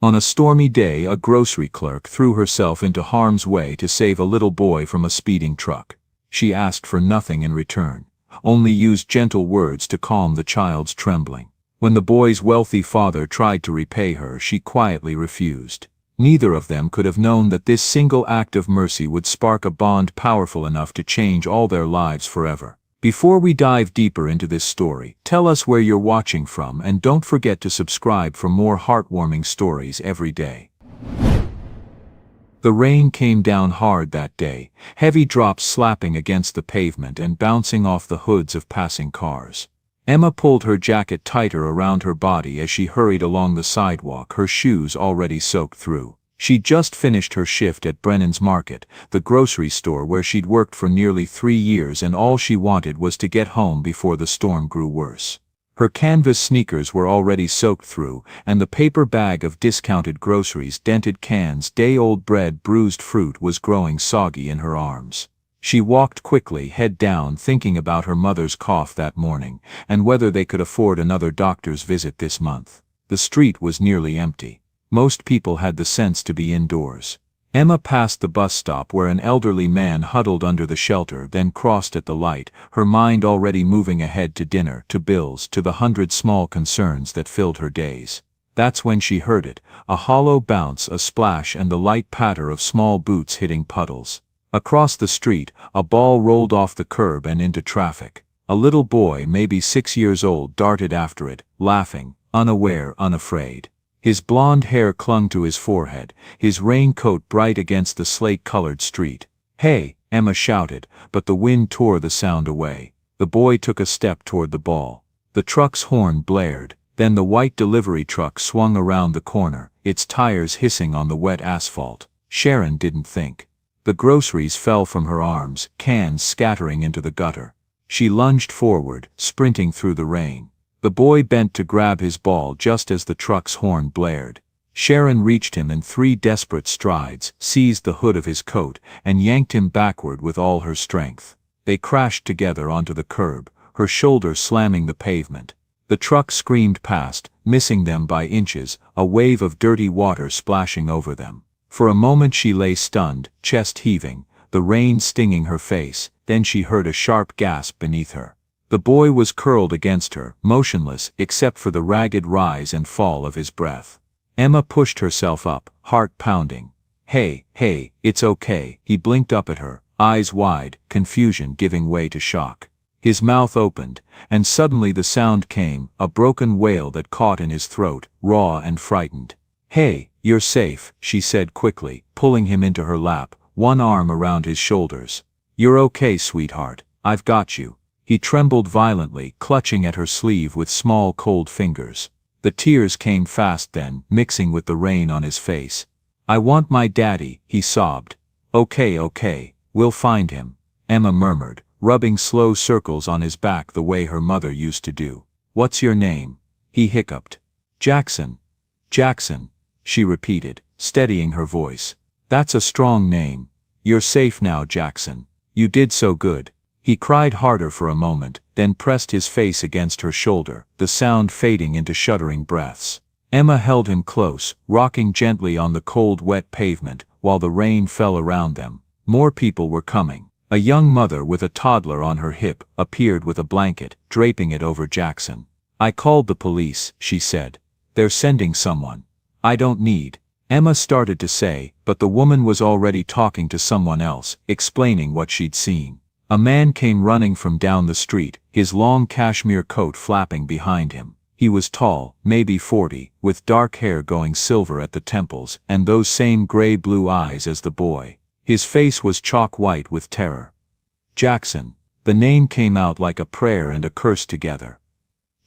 On a stormy day, a grocery clerk threw herself into harm's way to save a little boy from a speeding truck. She asked for nothing in return, only used gentle words to calm the child's trembling. When the boy's wealthy father tried to repay her, she quietly refused. Neither of them could have known that this single act of mercy would spark a bond powerful enough to change all their lives forever. Before we dive deeper into this story, tell us where you're watching from and don't forget to subscribe for more heartwarming stories every day. The rain came down hard that day, heavy drops slapping against the pavement and bouncing off the hoods of passing cars. Emma pulled her jacket tighter around her body as she hurried along the sidewalk, her shoes already soaked through. She'd just finished her shift at Brennan's Market, the grocery store where she'd worked for nearly 3 years, and all she wanted was to get home before the storm grew worse. Her canvas sneakers were already soaked through, and the paper bag of discounted groceries, dented cans, day-old bread, bruised fruit was growing soggy in her arms. She walked quickly, head down, thinking about her mother's cough that morning, and whether they could afford another doctor's visit this month. The street was nearly empty. Most people had the sense to be indoors. Emma passed the bus stop where an elderly man huddled under the shelter, then crossed at the light, her mind already moving ahead to dinner, to bills, to the 100 small concerns that filled her days. That's when she heard it, a hollow bounce, a splash, and the light patter of small boots hitting puddles. Across the street, a ball rolled off the curb and into traffic. A little boy, maybe 6 years old, darted after it, laughing, unaware, unafraid. His blonde hair clung to his forehead, his raincoat bright against the slate-colored street. "Hey!" Emma shouted, but the wind tore the sound away. The boy took a step toward the ball. The truck's horn blared, then the white delivery truck swung around the corner, its tires hissing on the wet asphalt. Sharon didn't think. The groceries fell from her arms, cans scattering into the gutter. She lunged forward, sprinting through the rain. The boy bent to grab his ball just as the truck's horn blared. Sharon reached him in 3 desperate strides, seized the hood of his coat, and yanked him backward with all her strength. They crashed together onto the curb, her shoulder slamming the pavement. The truck screamed past, missing them by inches, a wave of dirty water splashing over them. For a moment she lay stunned, chest heaving, the rain stinging her face, then she heard a sharp gasp beneath her. The boy was curled against her, motionless except for the ragged rise and fall of his breath. Emma pushed herself up, heart pounding. Hey, it's okay." He blinked up at her, eyes wide, confusion giving way to shock. His mouth opened, and suddenly the sound came, a broken wail that caught in his throat, raw and frightened. "Hey, you're safe," she said quickly, pulling him into her lap, one arm around his shoulders. "You're okay, sweetheart. I've got you." He trembled violently, clutching at her sleeve with small cold fingers. The tears came fast then, mixing with the rain on his face. "I want my daddy," he sobbed. Okay, we'll find him," Emma murmured, rubbing slow circles on his back the way her mother used to do. "What's your name?" He hiccuped. Jackson, she repeated, steadying her voice. "That's a strong name. You're safe now, Jackson. You did so good." He cried harder for a moment, then pressed his face against her shoulder, the sound fading into shuddering breaths. Emma held him close, rocking gently on the cold, wet pavement, while the rain fell around them. More people were coming. A young mother with a toddler on her hip appeared with a blanket, draping it over Jackson. "I called the police," she said. "They're sending someone." "I don't need," Emma started to say, but the woman was already talking to someone else, explaining what she'd seen. A man came running from down the street, his long cashmere coat flapping behind him. He was tall, maybe 40, with dark hair going silver at the temples, and those same gray-blue eyes as the boy. His face was chalk white with terror. Jackson. The name came out like a prayer and a curse together.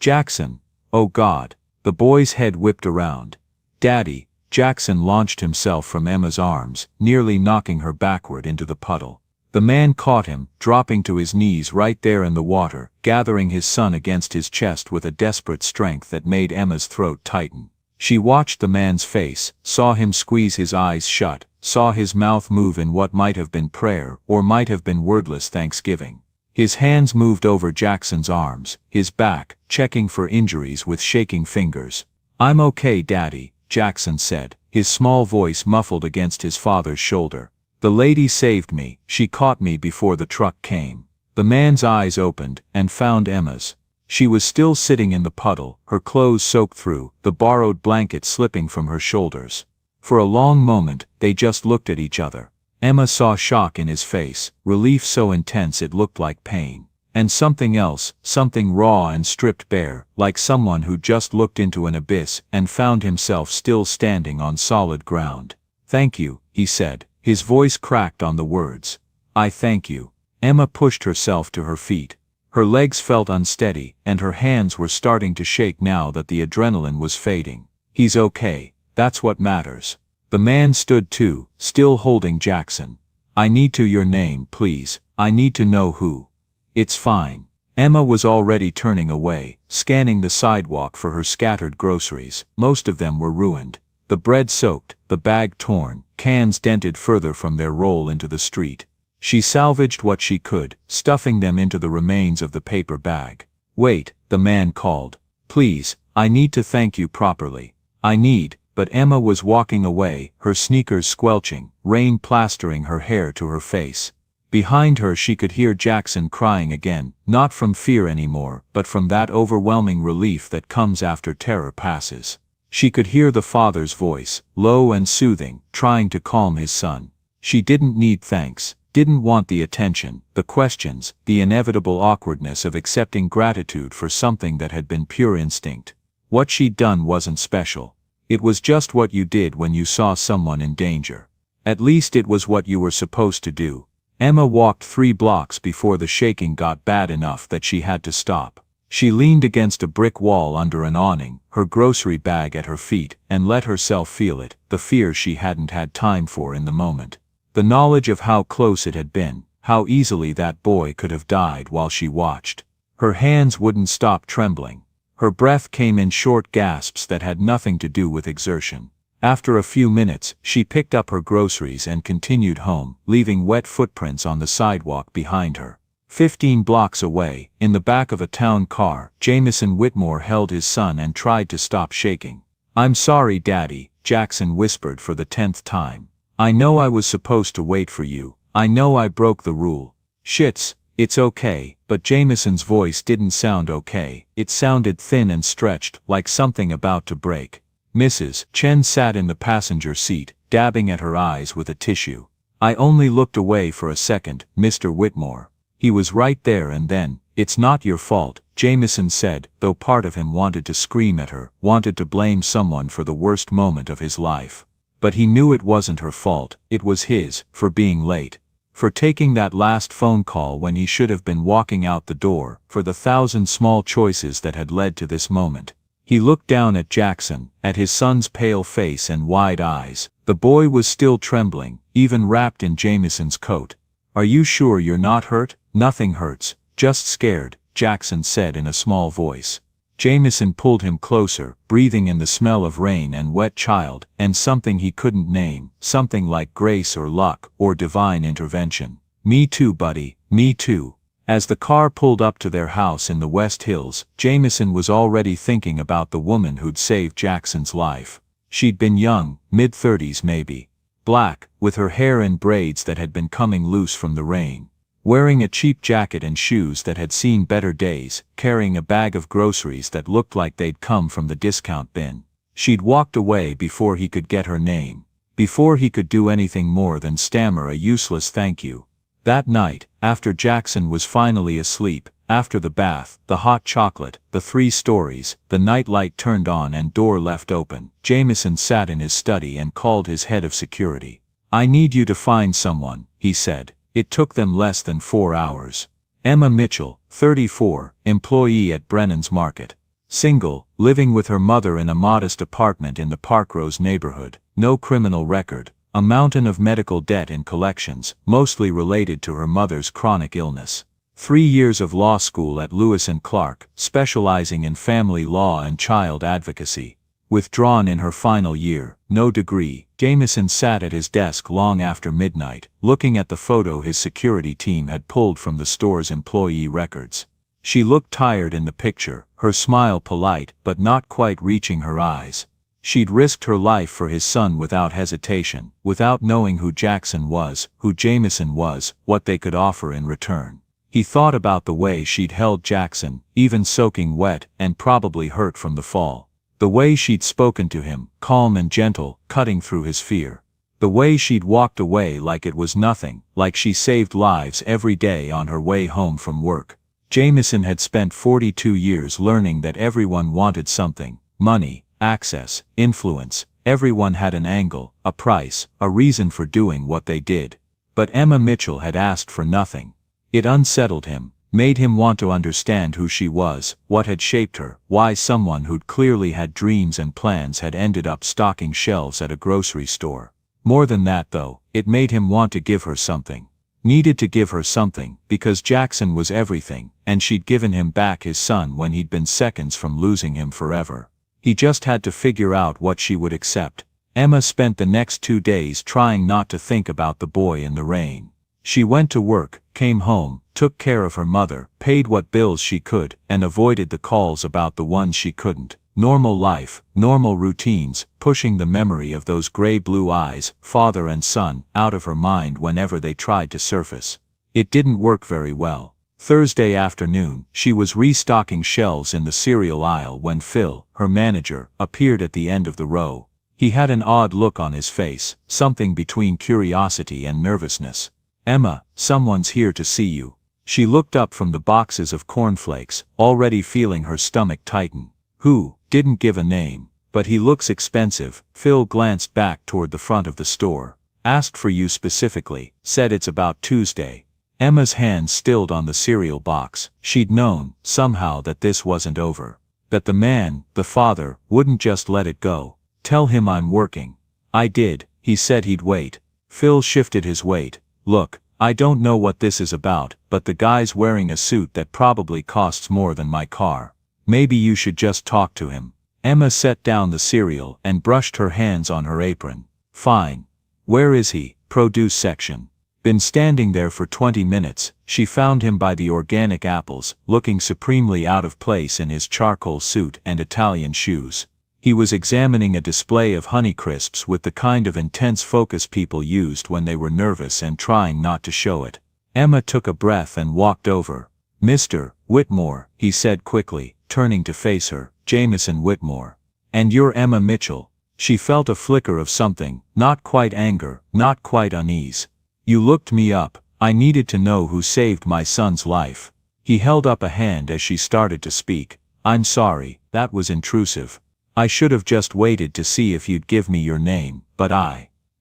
Jackson. Oh God. The boy's head whipped around. "Daddy." Jackson launched himself from Emma's arms, nearly knocking her backward into the puddle. The man caught him, dropping to his knees right there in the water, gathering his son against his chest with a desperate strength that made Emma's throat tighten. She watched the man's face, saw him squeeze his eyes shut, saw his mouth move in what might have been prayer, or might have been wordless thanksgiving. His hands moved over Jackson's arms, his back, checking for injuries with shaking fingers. "I'm okay, Daddy," Jackson said, his small voice muffled against his father's shoulder. "The lady saved me, she caught me before the truck came." The man's eyes opened, and found Emma's. She was still sitting in the puddle, her clothes soaked through, the borrowed blanket slipping from her shoulders. For a long moment, they just looked at each other. Emma saw shock in his face, relief so intense it looked like pain. And something else, something raw and stripped bare, like someone who just looked into an abyss and found himself still standing on solid ground. "Thank you," he said, his voice cracked on the words. "I thank you." Emma pushed herself to her feet. Her legs felt unsteady, and her hands were starting to shake now that the adrenaline was fading. "He's okay, that's what matters." The man stood too, still holding Jackson. "I need to your name, please. I need to know who." "It's fine." Emma was already turning away, scanning the sidewalk for her scattered groceries. Most of them were ruined. The bread soaked, the bag torn, cans dented further from their roll into the street. She salvaged what she could, stuffing them into the remains of the paper bag. "Wait," the man called. "Please, I need to thank you properly. I need," but Emma was walking away, her sneakers squelching, rain plastering her hair to her face. Behind her she could hear Jackson crying again, not from fear anymore, but from that overwhelming relief that comes after terror passes. She could hear the father's voice, low and soothing, trying to calm his son. She didn't need thanks, didn't want the attention, the questions, the inevitable awkwardness of accepting gratitude for something that had been pure instinct. What she'd done wasn't special. It was just what you did when you saw someone in danger. At least it was what you were supposed to do. Emma walked 3 blocks before the shaking got bad enough that she had to stop. She leaned against a brick wall under an awning, her grocery bag at her feet, and let herself feel it, the fear she hadn't had time for in the moment. The knowledge of how close it had been, how easily that boy could have died while she watched. Her hands wouldn't stop trembling. Her breath came in short gasps that had nothing to do with exertion. After a few minutes, she picked up her groceries and continued home, leaving wet footprints on the sidewalk behind her. 15 blocks away, in the back of a town car, Jamison Whitmore held his son and tried to stop shaking. "I'm sorry, Daddy," Jackson whispered for the 10th time. "I know I was supposed to wait for you. I know I broke the rule." "Shits, it's okay," but Jamison's voice didn't sound okay. It sounded thin and stretched, like something about to break. Mrs. Chen sat in the passenger seat, dabbing at her eyes with a tissue. "I only looked away for a second, Mr. Whitmore. He was right there and then." "It's not your fault," Jamison said, though part of him wanted to scream at her, wanted to blame someone for the worst moment of his life. But he knew it wasn't her fault, it was his, for being late. For taking that last phone call when he should have been walking out the door, for the 1,000 small choices that had led to this moment. He looked down at Jackson, at his son's pale face and wide eyes. The boy was still trembling, even wrapped in Jamison's coat. "Are you sure you're not hurt?" "Nothing hurts, just scared," Jackson said in a small voice. Jamison pulled him closer, breathing in the smell of rain and wet child, and something he couldn't name, something like grace or luck, or divine intervention. "Me too, buddy, me too." As the car pulled up to their house in the West Hills, Jamison was already thinking about the woman who'd saved Jackson's life. She'd been young, mid-30s maybe. Black, with her hair in braids that had been coming loose from the rain. Wearing a cheap jacket and shoes that had seen better days, carrying a bag of groceries that looked like they'd come from the discount bin. She'd walked away before he could get her name. Before he could do anything more than stammer a useless thank you. That night, after Jackson was finally asleep, after the bath, the hot chocolate, the 3 stories, the nightlight turned on and door left open, Jamison sat in his study and called his head of security. "I need you to find someone," he said. It took them less than 4 hours. Emma Mitchell, 34, employee at Brennan's Market. Single, living with her mother in a modest apartment in the Parkrose neighborhood. No criminal record. A mountain of medical debt in collections, mostly related to her mother's chronic illness. 3 years of law school at Lewis & Clark, specializing in family law and child advocacy. Withdrawn in her final year, no degree, Jamison sat at his desk long after midnight, looking at the photo his security team had pulled from the store's employee records. She looked tired in the picture, her smile polite but not quite reaching her eyes. She'd risked her life for his son without hesitation, without knowing who Jackson was, who Jameson was, what they could offer in return. He thought about the way she'd held Jackson, even soaking wet and probably hurt from the fall. The way she'd spoken to him, calm and gentle, cutting through his fear. The way she'd walked away like it was nothing, like she saved lives every day on her way home from work. Jameson had spent 42 years learning that everyone wanted something: money, access, influence. Everyone had an angle, a price, a reason for doing what they did. But Emma Mitchell had asked for nothing. It unsettled him, made him want to understand who she was, what had shaped her, why someone who'd clearly had dreams and plans had ended up stocking shelves at a grocery store. More than that though, it made him want to give her something. Needed to give her something, because Jackson was everything, and she'd given him back his son when he'd been seconds from losing him forever. He just had to figure out what she would accept. Emma spent the next 2 days trying not to think about the boy in the rain. She went to work, came home, took care of her mother, paid what bills she could, and avoided the calls about the ones she couldn't. Normal life, normal routines, pushing the memory of those gray-blue eyes, father and son, out of her mind whenever they tried to surface. It didn't work very well. Thursday afternoon, she was restocking shelves in the cereal aisle when Phil, her manager, appeared at the end of the row. He had an odd look on his face, something between curiosity and nervousness. "Emma, someone's here to see you." She looked up from the boxes of cornflakes, already feeling her stomach tighten. "Who?" Didn't give a name. "But he looks expensive." Phil glanced back toward the front of the store. "Asked for you specifically, said it's about Tuesday." Emma's hand stilled on the cereal box. She'd known, somehow, that this wasn't over. That the man, the father, wouldn't just let it go. "Tell him I'm working." "I did. He said he'd wait." Phil shifted his weight. "Look, I don't know what this is about, but the guy's wearing a suit that probably costs more than my car. Maybe you should just talk to him." Emma set down the cereal and brushed her hands on her apron. "Fine. Where is he?" "Produce section." Been standing there for 20 minutes, she found him by the organic apples, looking supremely out of place in his charcoal suit and Italian shoes. He was examining a display of Honeycrisps with the kind of intense focus people used when they were nervous and trying not to show it. Emma took a breath and walked over. "Mr. Whitmore," he said quickly, turning to face her. "Jameson Whitmore. And you're Emma Mitchell." She felt a flicker of something, not quite anger, not quite unease. "You looked me up. I needed to know who saved my son's life." He held up a hand as she started to speak. "I'm sorry, that was intrusive. I should have just waited to see if you'd give me your name, but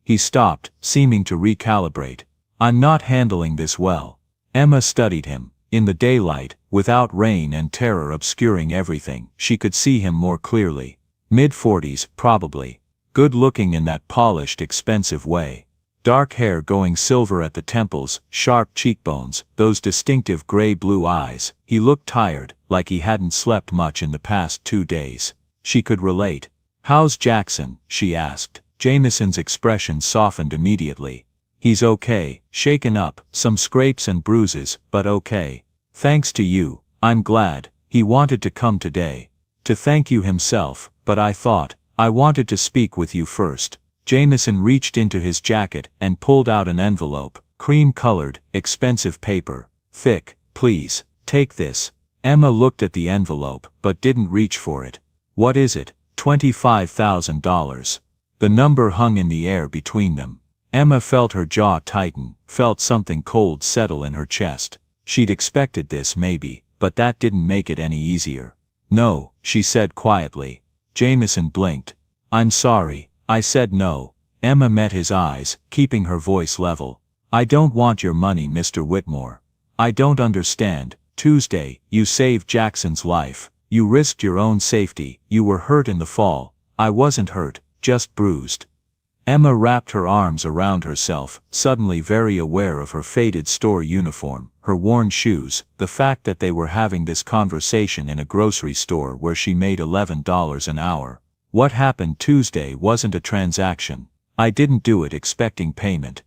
He stopped, seeming to recalibrate. "I'm not handling this well." Emma studied him. In the daylight, without rain and terror obscuring everything, she could see him more clearly. Mid-40s, probably. Good-looking in that polished, expensive way. Dark hair going silver at the temples, sharp cheekbones, those distinctive gray-blue eyes. He looked tired, like he hadn't slept much in the past 2 days. She could relate. "How's Jackson?" she asked. Jameson's expression softened immediately. "He's okay, shaken up, some scrapes and bruises, but okay. Thanks to you. I'm glad. He wanted to come today. To thank you himself, but I thought, I wanted to speak with you first." Jameson reached into his jacket and pulled out an envelope, cream-colored, expensive paper. "Thick, please, take this." Emma looked at the envelope, but didn't reach for it. "What is it?" $25,000. The number hung in the air between them. Emma felt her jaw tighten, felt something cold settle in her chest. She'd expected this maybe, but that didn't make it any easier. "No," she said quietly. Jameson blinked. "I'm sorry. I said no." Emma met his eyes, keeping her voice level. "I don't want your money, Mr. Whitmore. I don't understand. Tuesday, you saved Jackson's life. You risked your own safety. You were hurt in the fall. I wasn't hurt, just bruised." Emma wrapped her arms around herself, suddenly very aware of her faded store uniform, her worn shoes, the fact that they were having this conversation in a grocery store where she made $11 an hour. "What happened Tuesday wasn't a transaction. I didn't do it expecting payment."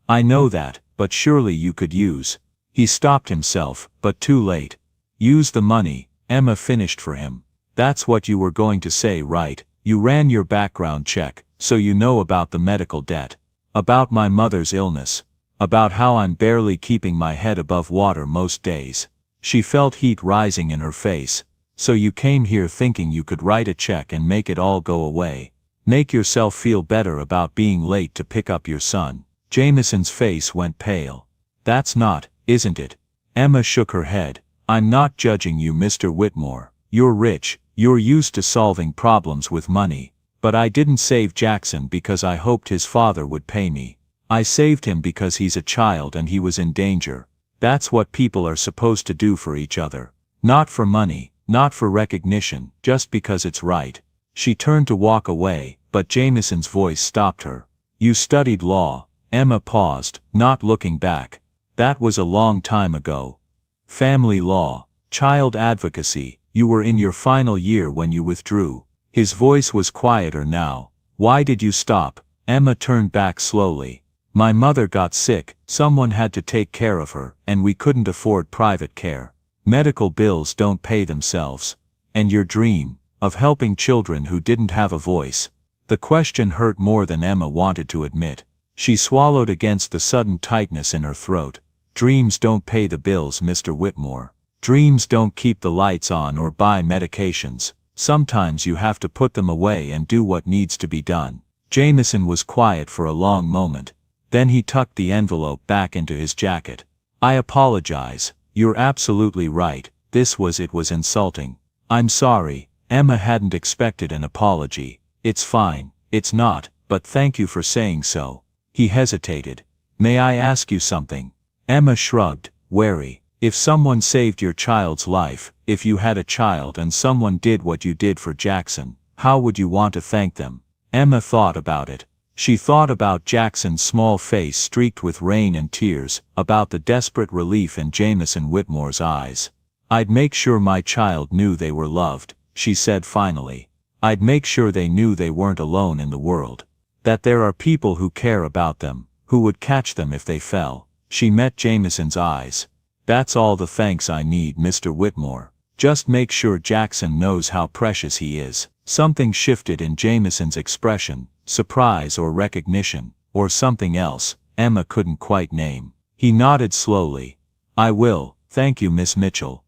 "I know that, but surely you could use." He stopped himself, but too late. "Use the money," Emma finished for him. "That's what you were going to say, right?" You ran your background check, so you know about the medical debt. About my mother's illness. About how I'm barely keeping my head above water most days. She felt heat rising in her face. So you came here thinking you could write a check and make it all go away. Make yourself feel better about being late to pick up your son. Jameson's face went pale. That's not, isn't it? Emma shook her head. I'm not judging you, Mr. Whitmore. You're rich, you're used to solving problems with money. But I didn't save Jackson because I hoped his father would pay me. I saved him because he's a child and he was in danger. That's what people are supposed to do for each other. Not for money, not for recognition, just because it's right. She turned to walk away, but Jameson's voice stopped her. You studied law. Emma paused, not looking back. That was a long time ago. Family law, child advocacy, you were in your final year when you withdrew. His voice was quieter now. Why did you stop? Emma turned back slowly. My mother got sick, someone had to take care of her, and we couldn't afford private care. Medical bills don't pay themselves. And your dream, of helping children who didn't have a voice. The question hurt more than Emma wanted to admit. She swallowed against the sudden tightness in her throat. Dreams don't pay the bills, Mr. Whitmore. Dreams don't keep the lights on or buy medications. Sometimes you have to put them away and do what needs to be done. Jameson was quiet for a long moment. Then he tucked the envelope back into his jacket. I apologize. You're absolutely right. It was insulting. I'm sorry. Emma hadn't expected an apology. It's fine. It's not, but thank you for saying so. He hesitated. May I ask you something? Emma shrugged, wary. If someone saved your child's life, if you had a child and someone did what you did for Jackson, how would you want to thank them? Emma thought about it. She thought about Jackson's small face streaked with rain and tears, about the desperate relief in Jameson Whitmore's eyes. I'd make sure my child knew they were loved, she said finally. I'd make sure they knew they weren't alone in the world. That there are people who care about them, who would catch them if they fell. She met Jameson's eyes. That's all the thanks I need, Mr. Whitmore. Just make sure Jackson knows how precious he is. Something shifted in Jameson's expression, surprise or recognition, or something else, Emma couldn't quite name. He nodded slowly. I will, thank you, Miss Mitchell.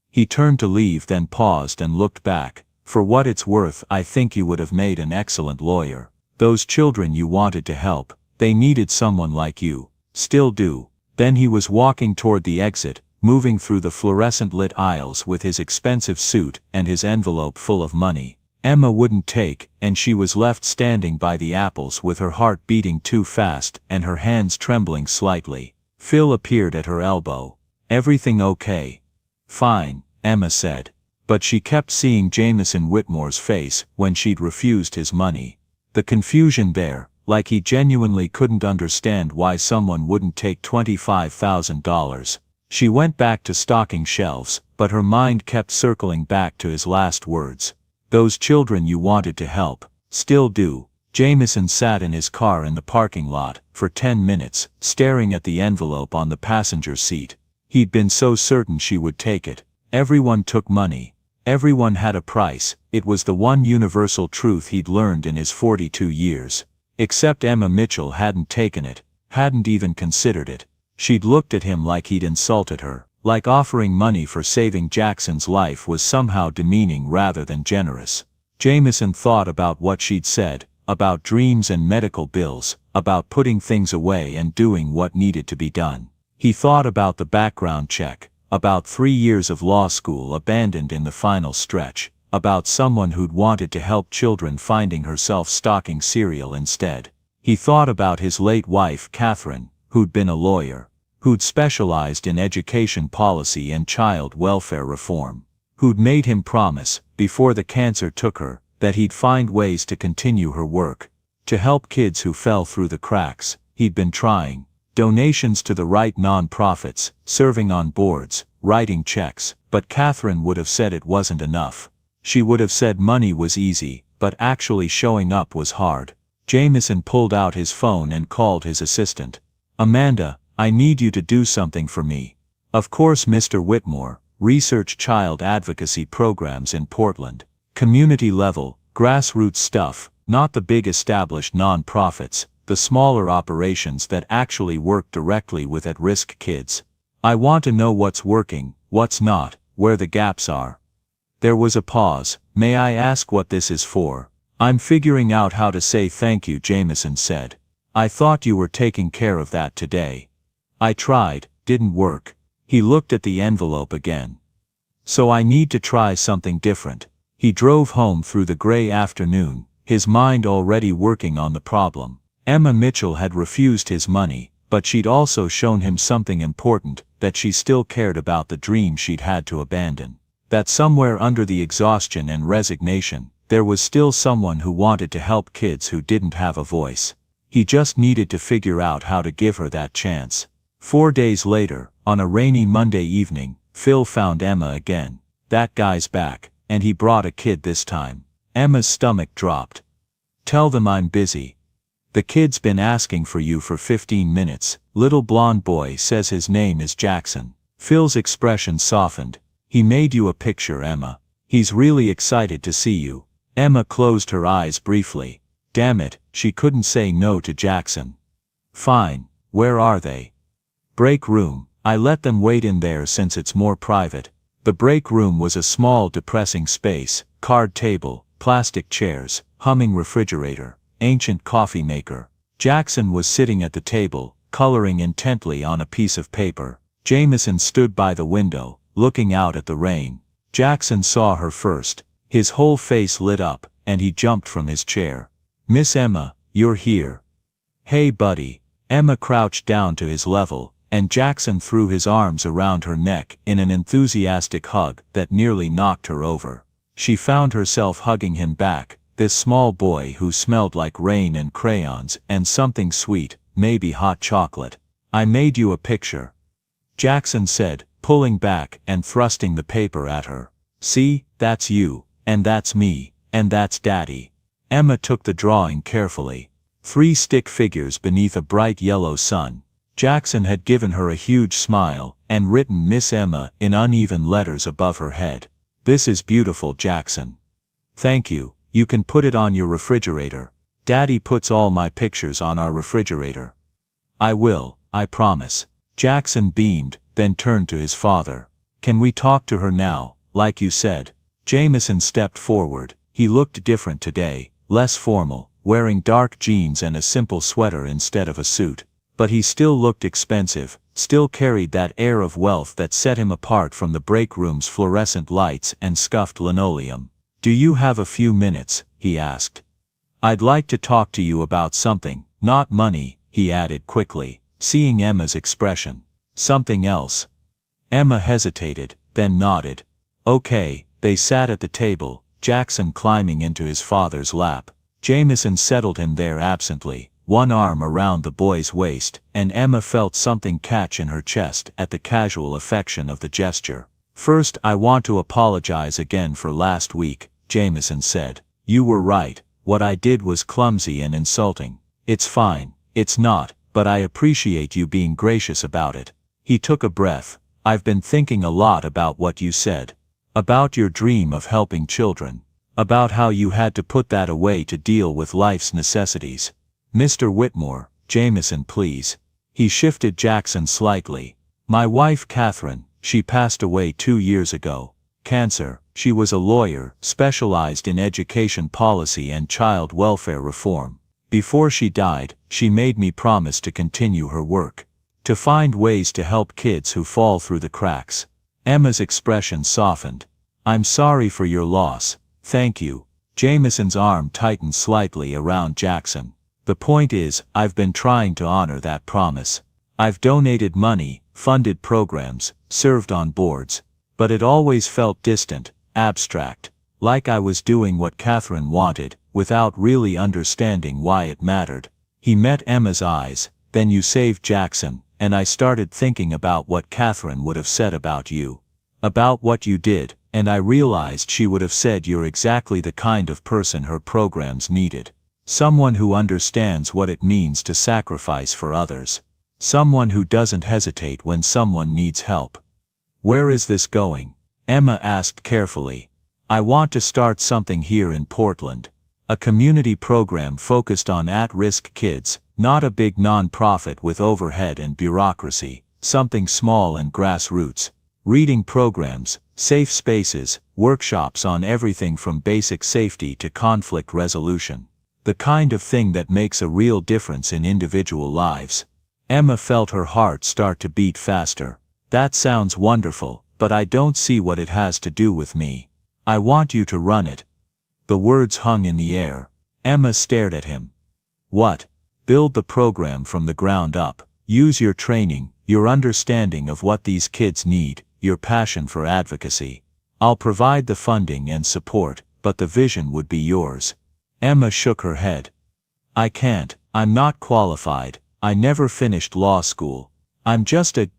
He turned to leave, then paused and looked back. For what it's worth, I think you would have made an excellent lawyer. Those children you wanted to help, they needed someone like you. Still do. Then he was walking toward the exit, moving through the fluorescent-lit aisles with his expensive suit and his envelope full of money. Emma wouldn't take, and she was left standing by the apples with her heart beating too fast and her hands trembling slightly. Phil appeared at her elbow. Everything okay? Fine, Emma said. But she kept seeing Jameson Whitmore's face when she'd refused his money. The confusion there, like he genuinely couldn't understand why someone wouldn't take $25,000. She went back to stocking shelves, but her mind kept circling back to his last words. Those children you wanted to help, still do. Jameson sat in his car in the parking lot for 10 minutes, staring at the envelope on the passenger seat. He'd been so certain she would take it. Everyone took money. Everyone had a price. It was the one universal truth he'd learned in his 42 years. Except Emma Mitchell hadn't taken it, hadn't even considered it. She'd looked at him like he'd insulted her, like offering money for saving Jackson's life was somehow demeaning rather than generous. Jameson thought about what she'd said, about dreams and medical bills, about putting things away and doing what needed to be done. He thought about the background check, about 3 years of law school abandoned in the final stretch, about someone who'd wanted to help children finding herself stocking cereal instead. He thought about his late wife Catherine, who'd been a lawyer, who'd specialized in education policy and child welfare reform, who'd made him promise, before the cancer took her, that he'd find ways to continue her work, to help kids who fell through the cracks. He'd been trying. Donations to the right non-profits, serving on boards, writing checks, but Catherine would have said it wasn't enough. She would have said money was easy, but actually showing up was hard. Jameson pulled out his phone and called his assistant. Amanda, I need you to do something for me. Of course, Mr. Whitmore, research child advocacy programs in Portland. Community level, Grassroots stuff, not the big established non-profits, the smaller operations that actually work directly with at-risk kids. I want to know what's working, what's not, where the gaps are. There was a pause. May I ask what this is for? I'm figuring out how to say thank you, Jameson said. I thought you were taking care of that today. I tried, didn't work. He looked at the envelope again. So I need to try something different. He drove home through the gray afternoon, his mind already working on the problem. Emma Mitchell had refused his money, but she'd also shown him something important, that she still cared about the dream she'd had to abandon. That somewhere under the exhaustion and resignation, there was still someone who wanted to help kids who didn't have a voice. He just needed to figure out how to give her that chance. 4 days later, on a rainy Monday evening, Phil found Emma again. That guy's back, and he brought a kid this time. Emma's stomach dropped. Tell them I'm busy. The kid's been asking for you for 15 minutes. Little blonde boy says his name is Jackson. Phil's expression softened. He made you a picture, Emma. He's really excited to see you. Emma closed her eyes briefly. Damn it, she couldn't say no to Jackson. Fine, where are they? Break room. I let them wait in there since it's more private. The break room was a small depressing space, card table, plastic chairs, humming refrigerator, ancient coffee maker. Jackson was sitting at the table, coloring intently on a piece of paper. Jameson stood by the window, looking out at the rain. Jackson saw her first. His whole face lit up, and he jumped from his chair. Miss Emma, you're here. Hey buddy. Emma crouched down to his level, and Jackson threw his arms around her neck in an enthusiastic hug that nearly knocked her over. She found herself hugging him back, this small boy who smelled like rain and crayons and something sweet, maybe hot chocolate. I made you a picture, Jackson said, pulling back and thrusting the paper at her. See, that's you, and that's me, and that's Daddy. Emma took the drawing carefully. 3 stick figures beneath a bright yellow sun. Jackson had given her a huge smile and written Miss Emma in uneven letters above her head. This is beautiful, Jackson. Thank you. You can put it on your refrigerator. Daddy puts all my pictures on our refrigerator. I will, I promise. Jackson beamed, then turned to his father. Can we talk to her now, like you said? Jameson stepped forward. He looked different today, less formal, wearing dark jeans and a simple sweater instead of a suit. But he still looked expensive, still carried that air of wealth that set him apart from the break room's fluorescent lights and scuffed linoleum. Do you have a few minutes? He asked. I'd like to talk to you about something, not money, he added quickly, seeing Emma's expression. Something else. Emma hesitated, then nodded. Okay. They sat at the table, Jackson climbing into his father's lap. Jameson settled him there absently, one arm around the boy's waist, and Emma felt something catch in her chest at the casual affection of the gesture. First, I want to apologize again for last week, Jameson said. You were right, what I did was clumsy and insulting. It's fine, it's not, but I appreciate you being gracious about it. He took a breath. I've been thinking a lot about what you said. About your dream of helping children. About how you had to put that away to deal with life's necessities. Mr. Whitmore, Jameson, please. He shifted Jackson slightly. My wife Catherine, she passed away 2 years ago. Cancer. She was a lawyer, specialized in education policy and child welfare reform. Before she died, she made me promise to continue her work. To find ways to help kids who fall through the cracks. Emma's expression softened. I'm sorry for your loss. Thank you. Jameson's arm tightened slightly around Jackson. The point is, I've been trying to honor that promise. I've donated money, funded programs, served on boards. But it always felt distant, abstract. Like I was doing what Catherine wanted, without really understanding why it mattered. He met Emma's eyes. Then you saved Jackson. And I started thinking about what Catherine would have said about you. About what you did, and I realized she would have said you're exactly the kind of person her programs needed. Someone who understands what it means to sacrifice for others. Someone who doesn't hesitate when someone needs help. Where is this going? Emma asked carefully. I want to start something here in Portland. A community program focused on at-risk kids, not a big non-profit with overhead and bureaucracy, something small and grassroots. Reading programs, safe spaces, workshops on everything from basic safety to conflict resolution. The kind of thing that makes a real difference in individual lives. Emma felt her heart start to beat faster. That sounds wonderful, but I don't see what it has to do with me. I want you to run it. The words hung in the air. Emma stared at him. What? Build the program from the ground up. Use your training, your understanding of what these kids need, your passion for advocacy. I'll provide the funding and support, but the vision would be yours. Emma shook her head. I can't. I'm not qualified. I never finished law school.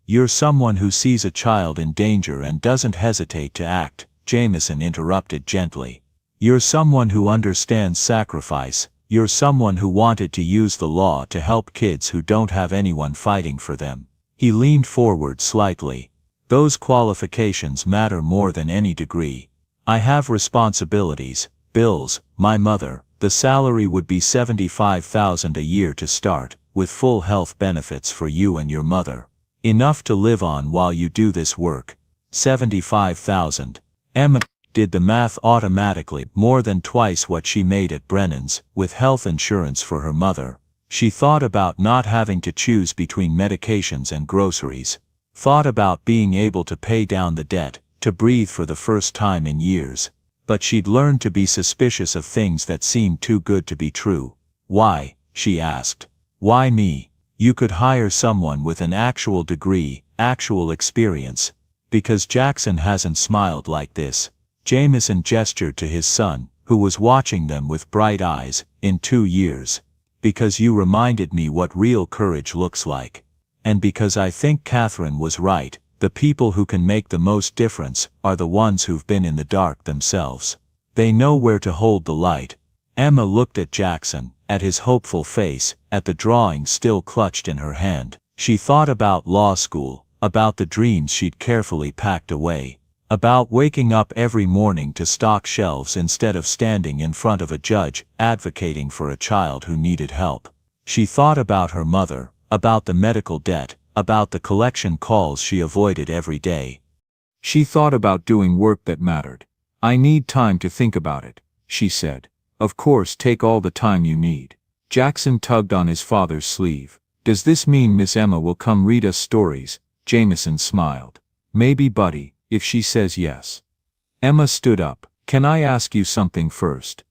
You're someone who sees a child in danger and doesn't hesitate to act, Jameson interrupted gently. You're someone who understands sacrifice. You're someone who wanted to use the law to help kids who don't have anyone fighting for them. He leaned forward slightly. Those qualifications matter more than any degree. I have responsibilities, bills, my mother. The salary would be $75,000 a year to start, with full health benefits for you and your mother. Enough to live on while you do this work. $75,000. Emma did the math automatically, more than twice what she made at Brennan's, with health insurance for her mother. She thought about not having to choose between medications and groceries. Thought about being able to pay down the debt, to breathe for the first time in years. But she'd learned to be suspicious of things that seemed too good to be true. Why? She asked. Why me? You could hire someone with an actual degree, actual experience. Because Jackson hasn't smiled like this. Jameson gestured to his son, who was watching them with bright eyes, in 2 years. Because you reminded me what real courage looks like. And because I think Catherine was right, the people who can make the most difference are the ones who've been in the dark themselves. They know where to hold the light. Emma looked at Jackson, at his hopeful face, at the drawing still clutched in her hand. She thought about law school, about the dreams she'd carefully packed away. About waking up every morning to stock shelves instead of standing in front of a judge, advocating for a child who needed help. She thought about her mother, about the medical debt, about the collection calls she avoided every day. She thought about doing work that mattered. I need time to think about it, she said. Of course, take all the time you need. Jackson tugged on his father's sleeve. Does this mean Miss Emma will come read us stories? Jameson smiled. Maybe, buddy. If she says yes. Emma stood up. Can I ask you something first?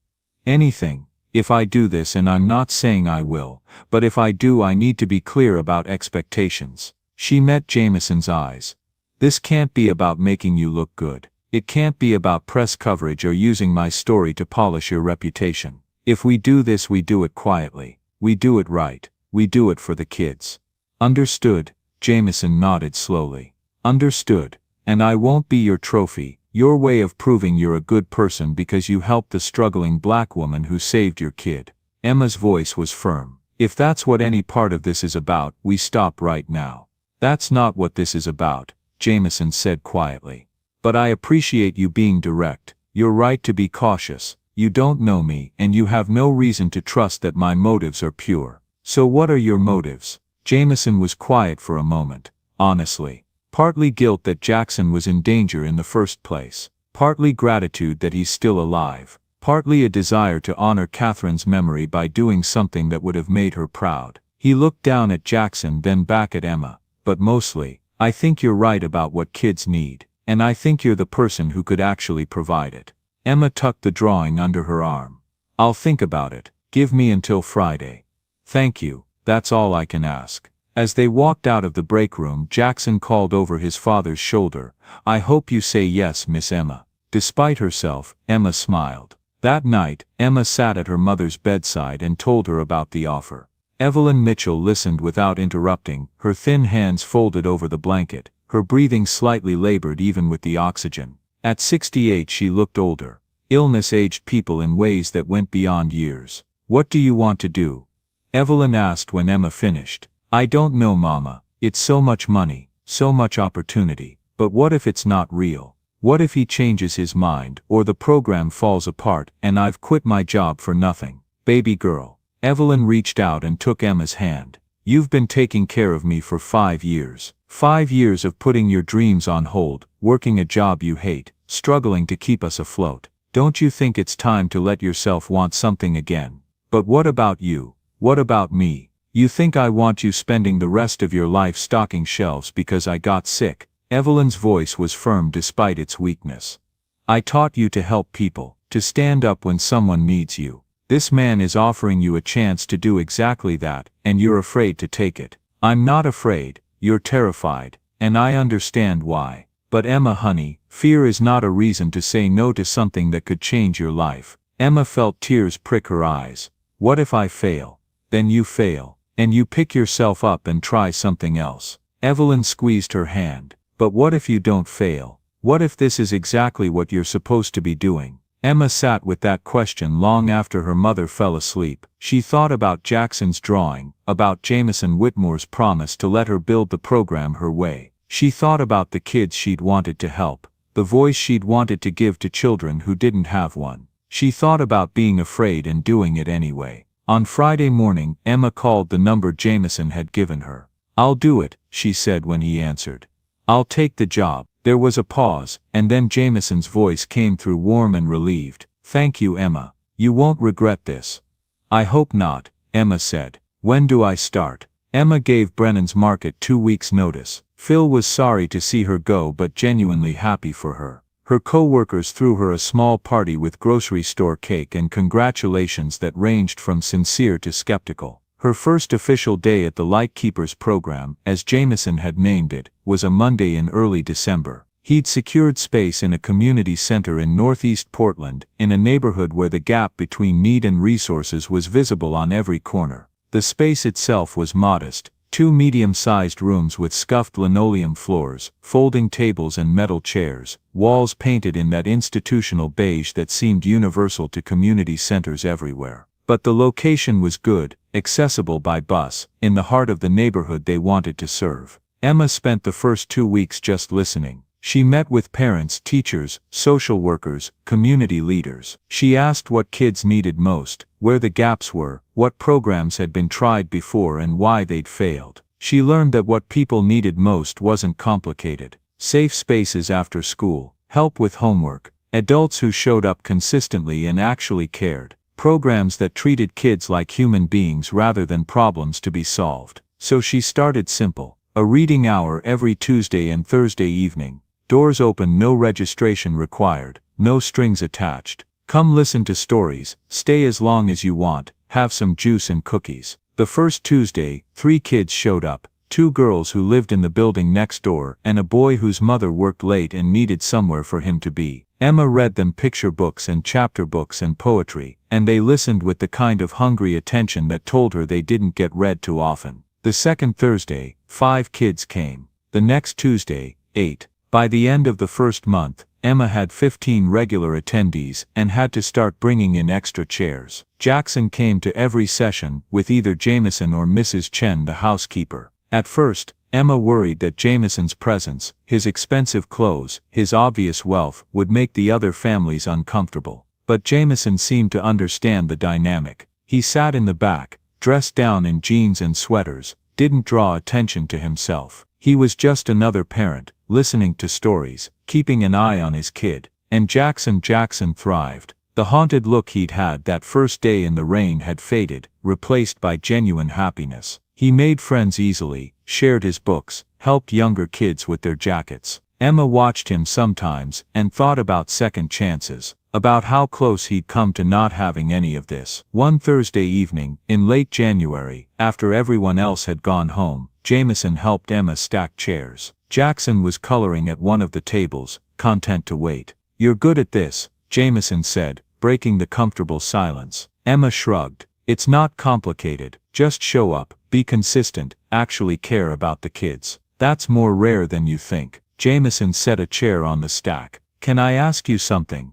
Anything. If I do this, and I'm not saying I will, but if I do, I need to be clear about expectations. She met Jameson's eyes. This can't be about making you look good. It can't be about press coverage or using my story to polish your reputation. If we do this, we do it quietly. We do it right. We do it for the kids. Understood? Jameson nodded slowly. Understood. And I won't be your trophy, your way of proving you're a good person because you helped the struggling black woman who saved your kid. Emma's voice was firm. If that's what any part of this is about, we stop right now. That's not what this is about, Jameson said quietly. But I appreciate you being direct. You're right to be cautious. You don't know me, and you have no reason to trust that my motives are pure. So what are your motives? Jameson was quiet for a moment. Honestly. Partly guilt that Jackson was in danger in the first place. Partly gratitude that he's still alive. Partly a desire to honor Catherine's memory by doing something that would have made her proud. He looked down at Jackson, then back at Emma. But mostly, I think you're right about what kids need. And I think you're the person who could actually provide it. Emma tucked the drawing under her arm. I'll think about it. Give me until Friday. Thank you. That's all I can ask. As they walked out of the break room, Jackson called over his father's shoulder, I hope you say yes, Miss Emma. Despite herself, Emma smiled. That night, Emma sat at her mother's bedside and told her about the offer. Evelyn Mitchell listened without interrupting, her thin hands folded over the blanket, her breathing slightly labored even with the oxygen. At 68 she looked older. Illness aged people in ways that went beyond years. What do you want to do? Evelyn asked when Emma finished. I don't know, Mama. It's so much money, so much opportunity. But what if it's not real? What if he changes his mind, or the program falls apart and I've quit my job for nothing? Baby girl. Evelyn reached out and took Emma's hand. You've been taking care of me for 5 years. 5 years of putting your dreams on hold, working a job you hate, struggling to keep us afloat. Don't you think it's time to let yourself want something again? But what about you? What about me? You think I want you spending the rest of your life stocking shelves because I got sick? Evelyn's voice was firm despite its weakness. I taught you to help people, to stand up when someone needs you. This man is offering you a chance to do exactly that, and you're afraid to take it. I'm not afraid, you're terrified, and I understand why. But Emma honey, fear is not a reason to say no to something that could change your life. Emma felt tears prick her eyes. What if I fail? Then you fail, and you pick yourself up and try something else. Evelyn squeezed her hand. But what if you don't fail? What if this is exactly what you're supposed to be doing? Emma sat with that question long after her mother fell asleep. She thought about Jackson's drawing, about Jameson Whitmore's promise to let her build the program her way. She thought about the kids she'd wanted to help, the voice she'd wanted to give to children who didn't have one. She thought about being afraid and doing it anyway. On Friday morning, Emma called the number Jameson had given her. I'll do it, she said when he answered. I'll take the job. There was a pause, and then Jameson's voice came through warm and relieved. Thank you, Emma. You won't regret this. I hope not, Emma said. When do I start? Emma gave Brennan's Market 2 weeks' notice. Phil was sorry to see her go but genuinely happy for her. Her co-workers threw her a small party with grocery store cake and congratulations that ranged from sincere to skeptical. Her first official day at the Lightkeepers program, as Jameson had named it, was a Monday in early December. He'd secured space in a community center in northeast Portland, in a neighborhood where the gap between need and resources was visible on every corner. The space itself was modest, 2 medium-sized rooms with scuffed linoleum floors, folding tables and metal chairs, walls painted in that institutional beige that seemed universal to community centers everywhere. But the location was good, accessible by bus, in the heart of the neighborhood they wanted to serve. Emma spent the first 2 weeks just listening. She met with parents, teachers, social workers, community leaders. She asked what kids needed most, where the gaps were, what programs had been tried before and why they'd failed. She learned that what people needed most wasn't complicated. Safe spaces after school, help with homework, adults who showed up consistently and actually cared. Programs that treated kids like human beings rather than problems to be solved. So she started simple. A reading hour every Tuesday and Thursday evening. Doors open, no registration required, no strings attached. Come listen to stories, stay as long as you want, have some juice and cookies. The first Tuesday, 3 kids showed up. 2 girls who lived in the building next door and a boy whose mother worked late and needed somewhere for him to be. Emma read them picture books and chapter books and poetry, and they listened with the kind of hungry attention that told her they didn't get read too often. The second Thursday, 5 kids came. The next Tuesday, 8. By the end of the first month, Emma had 15 regular attendees and had to start bringing in extra chairs. Jackson came to every session, with either Jameson or Mrs. Chen the housekeeper. At first, Emma worried that Jameson's presence, his expensive clothes, his obvious wealth, would make the other families uncomfortable. But Jameson seemed to understand the dynamic. He sat in the back, dressed down in jeans and sweaters, didn't draw attention to himself. He was just another parent, listening to stories, keeping an eye on his kid. And Jackson thrived. The haunted look he'd had that first day in the rain had faded, replaced by genuine happiness. He made friends easily, shared his books, helped younger kids with their jackets. Emma watched him sometimes and thought about second chances, about how close he'd come to not having any of this. One Thursday evening, in late January, after everyone else had gone home, Jameson helped Emma stack chairs. Jackson was coloring at one of the tables, content to wait. "You're good at this," Jameson said, breaking the comfortable silence. Emma shrugged. "It's not complicated, just show up, be consistent, actually care about the kids. That's more rare than you think." Jameson set a chair on the stack. "Can I ask you something?"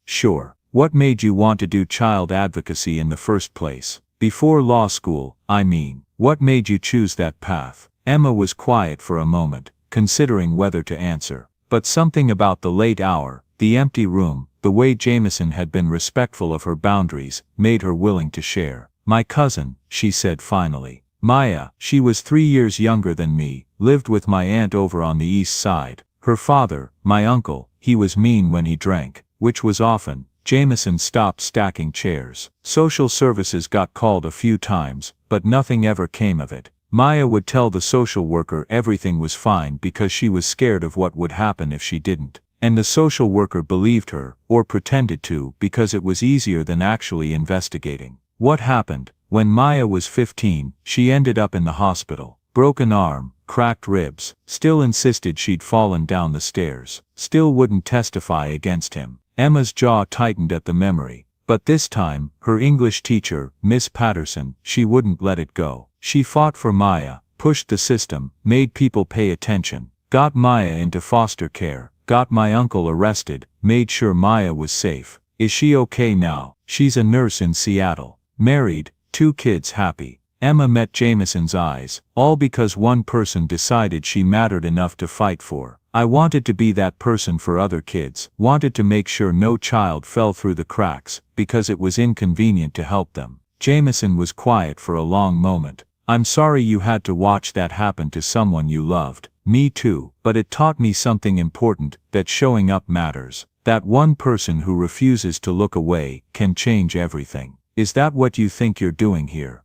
"Sure. What made you want to do child advocacy in the first place? Before law school, I mean. What made you choose that path?" Emma was quiet for a moment, considering whether to answer. But something about the late hour, the empty room, the way Jameson had been respectful of her boundaries, made her willing to share. "My cousin," she said finally. "Maya, she was 3 years younger than me, lived with my aunt over on the east side. Her father, my uncle, he was mean when he drank, which was often." Jameson stopped stacking chairs. Social services got called a few times, but nothing ever came of it. Maya would tell the social worker everything was fine because she was scared of what would happen if she didn't. And the social worker believed her, or pretended to, because it was easier than actually investigating. What happened? When Maya was 15, she ended up in the hospital. Broken arm, cracked ribs, still insisted she'd fallen down the stairs, still wouldn't testify against him. Emma's jaw tightened at the memory. But this time, her English teacher, Miss Patterson, she wouldn't let it go. She fought for Maya, pushed the system, made people pay attention, got Maya into foster care, got my uncle arrested, made sure Maya was safe. Is she okay now? She's a nurse in Seattle. Married, 2 kids, happy. Emma met Jameson's eyes, all because one person decided she mattered enough to fight for. I wanted to be that person for other kids, wanted to make sure no child fell through the cracks, because it was inconvenient to help them. Jameson was quiet for a long moment. "I'm sorry you had to watch that happen to someone you loved." "Me too, but it taught me something important, that showing up matters. That one person who refuses to look away can change everything." "Is that what you think you're doing here?"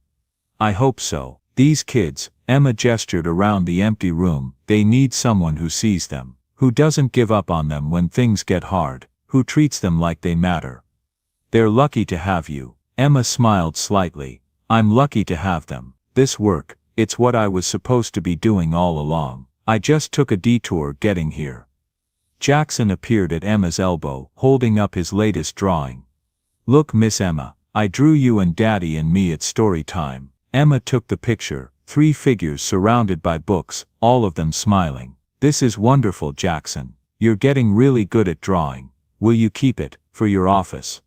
"I hope so. These kids," Emma gestured around the empty room, "they need someone who sees them, who doesn't give up on them when things get hard, who treats them like they matter." "They're lucky to have you." Emma smiled slightly. "I'm lucky to have them. This work, it's what I was supposed to be doing all along. I just took a detour getting here." Jackson appeared at Emma's elbow, holding up his latest drawing. "Look, Miss Emma, I drew you and Daddy and me at story time." Emma took the picture, 3 figures surrounded by books, all of them smiling. "This is wonderful, Jackson. You're getting really good at drawing. Will you keep it, for your office?"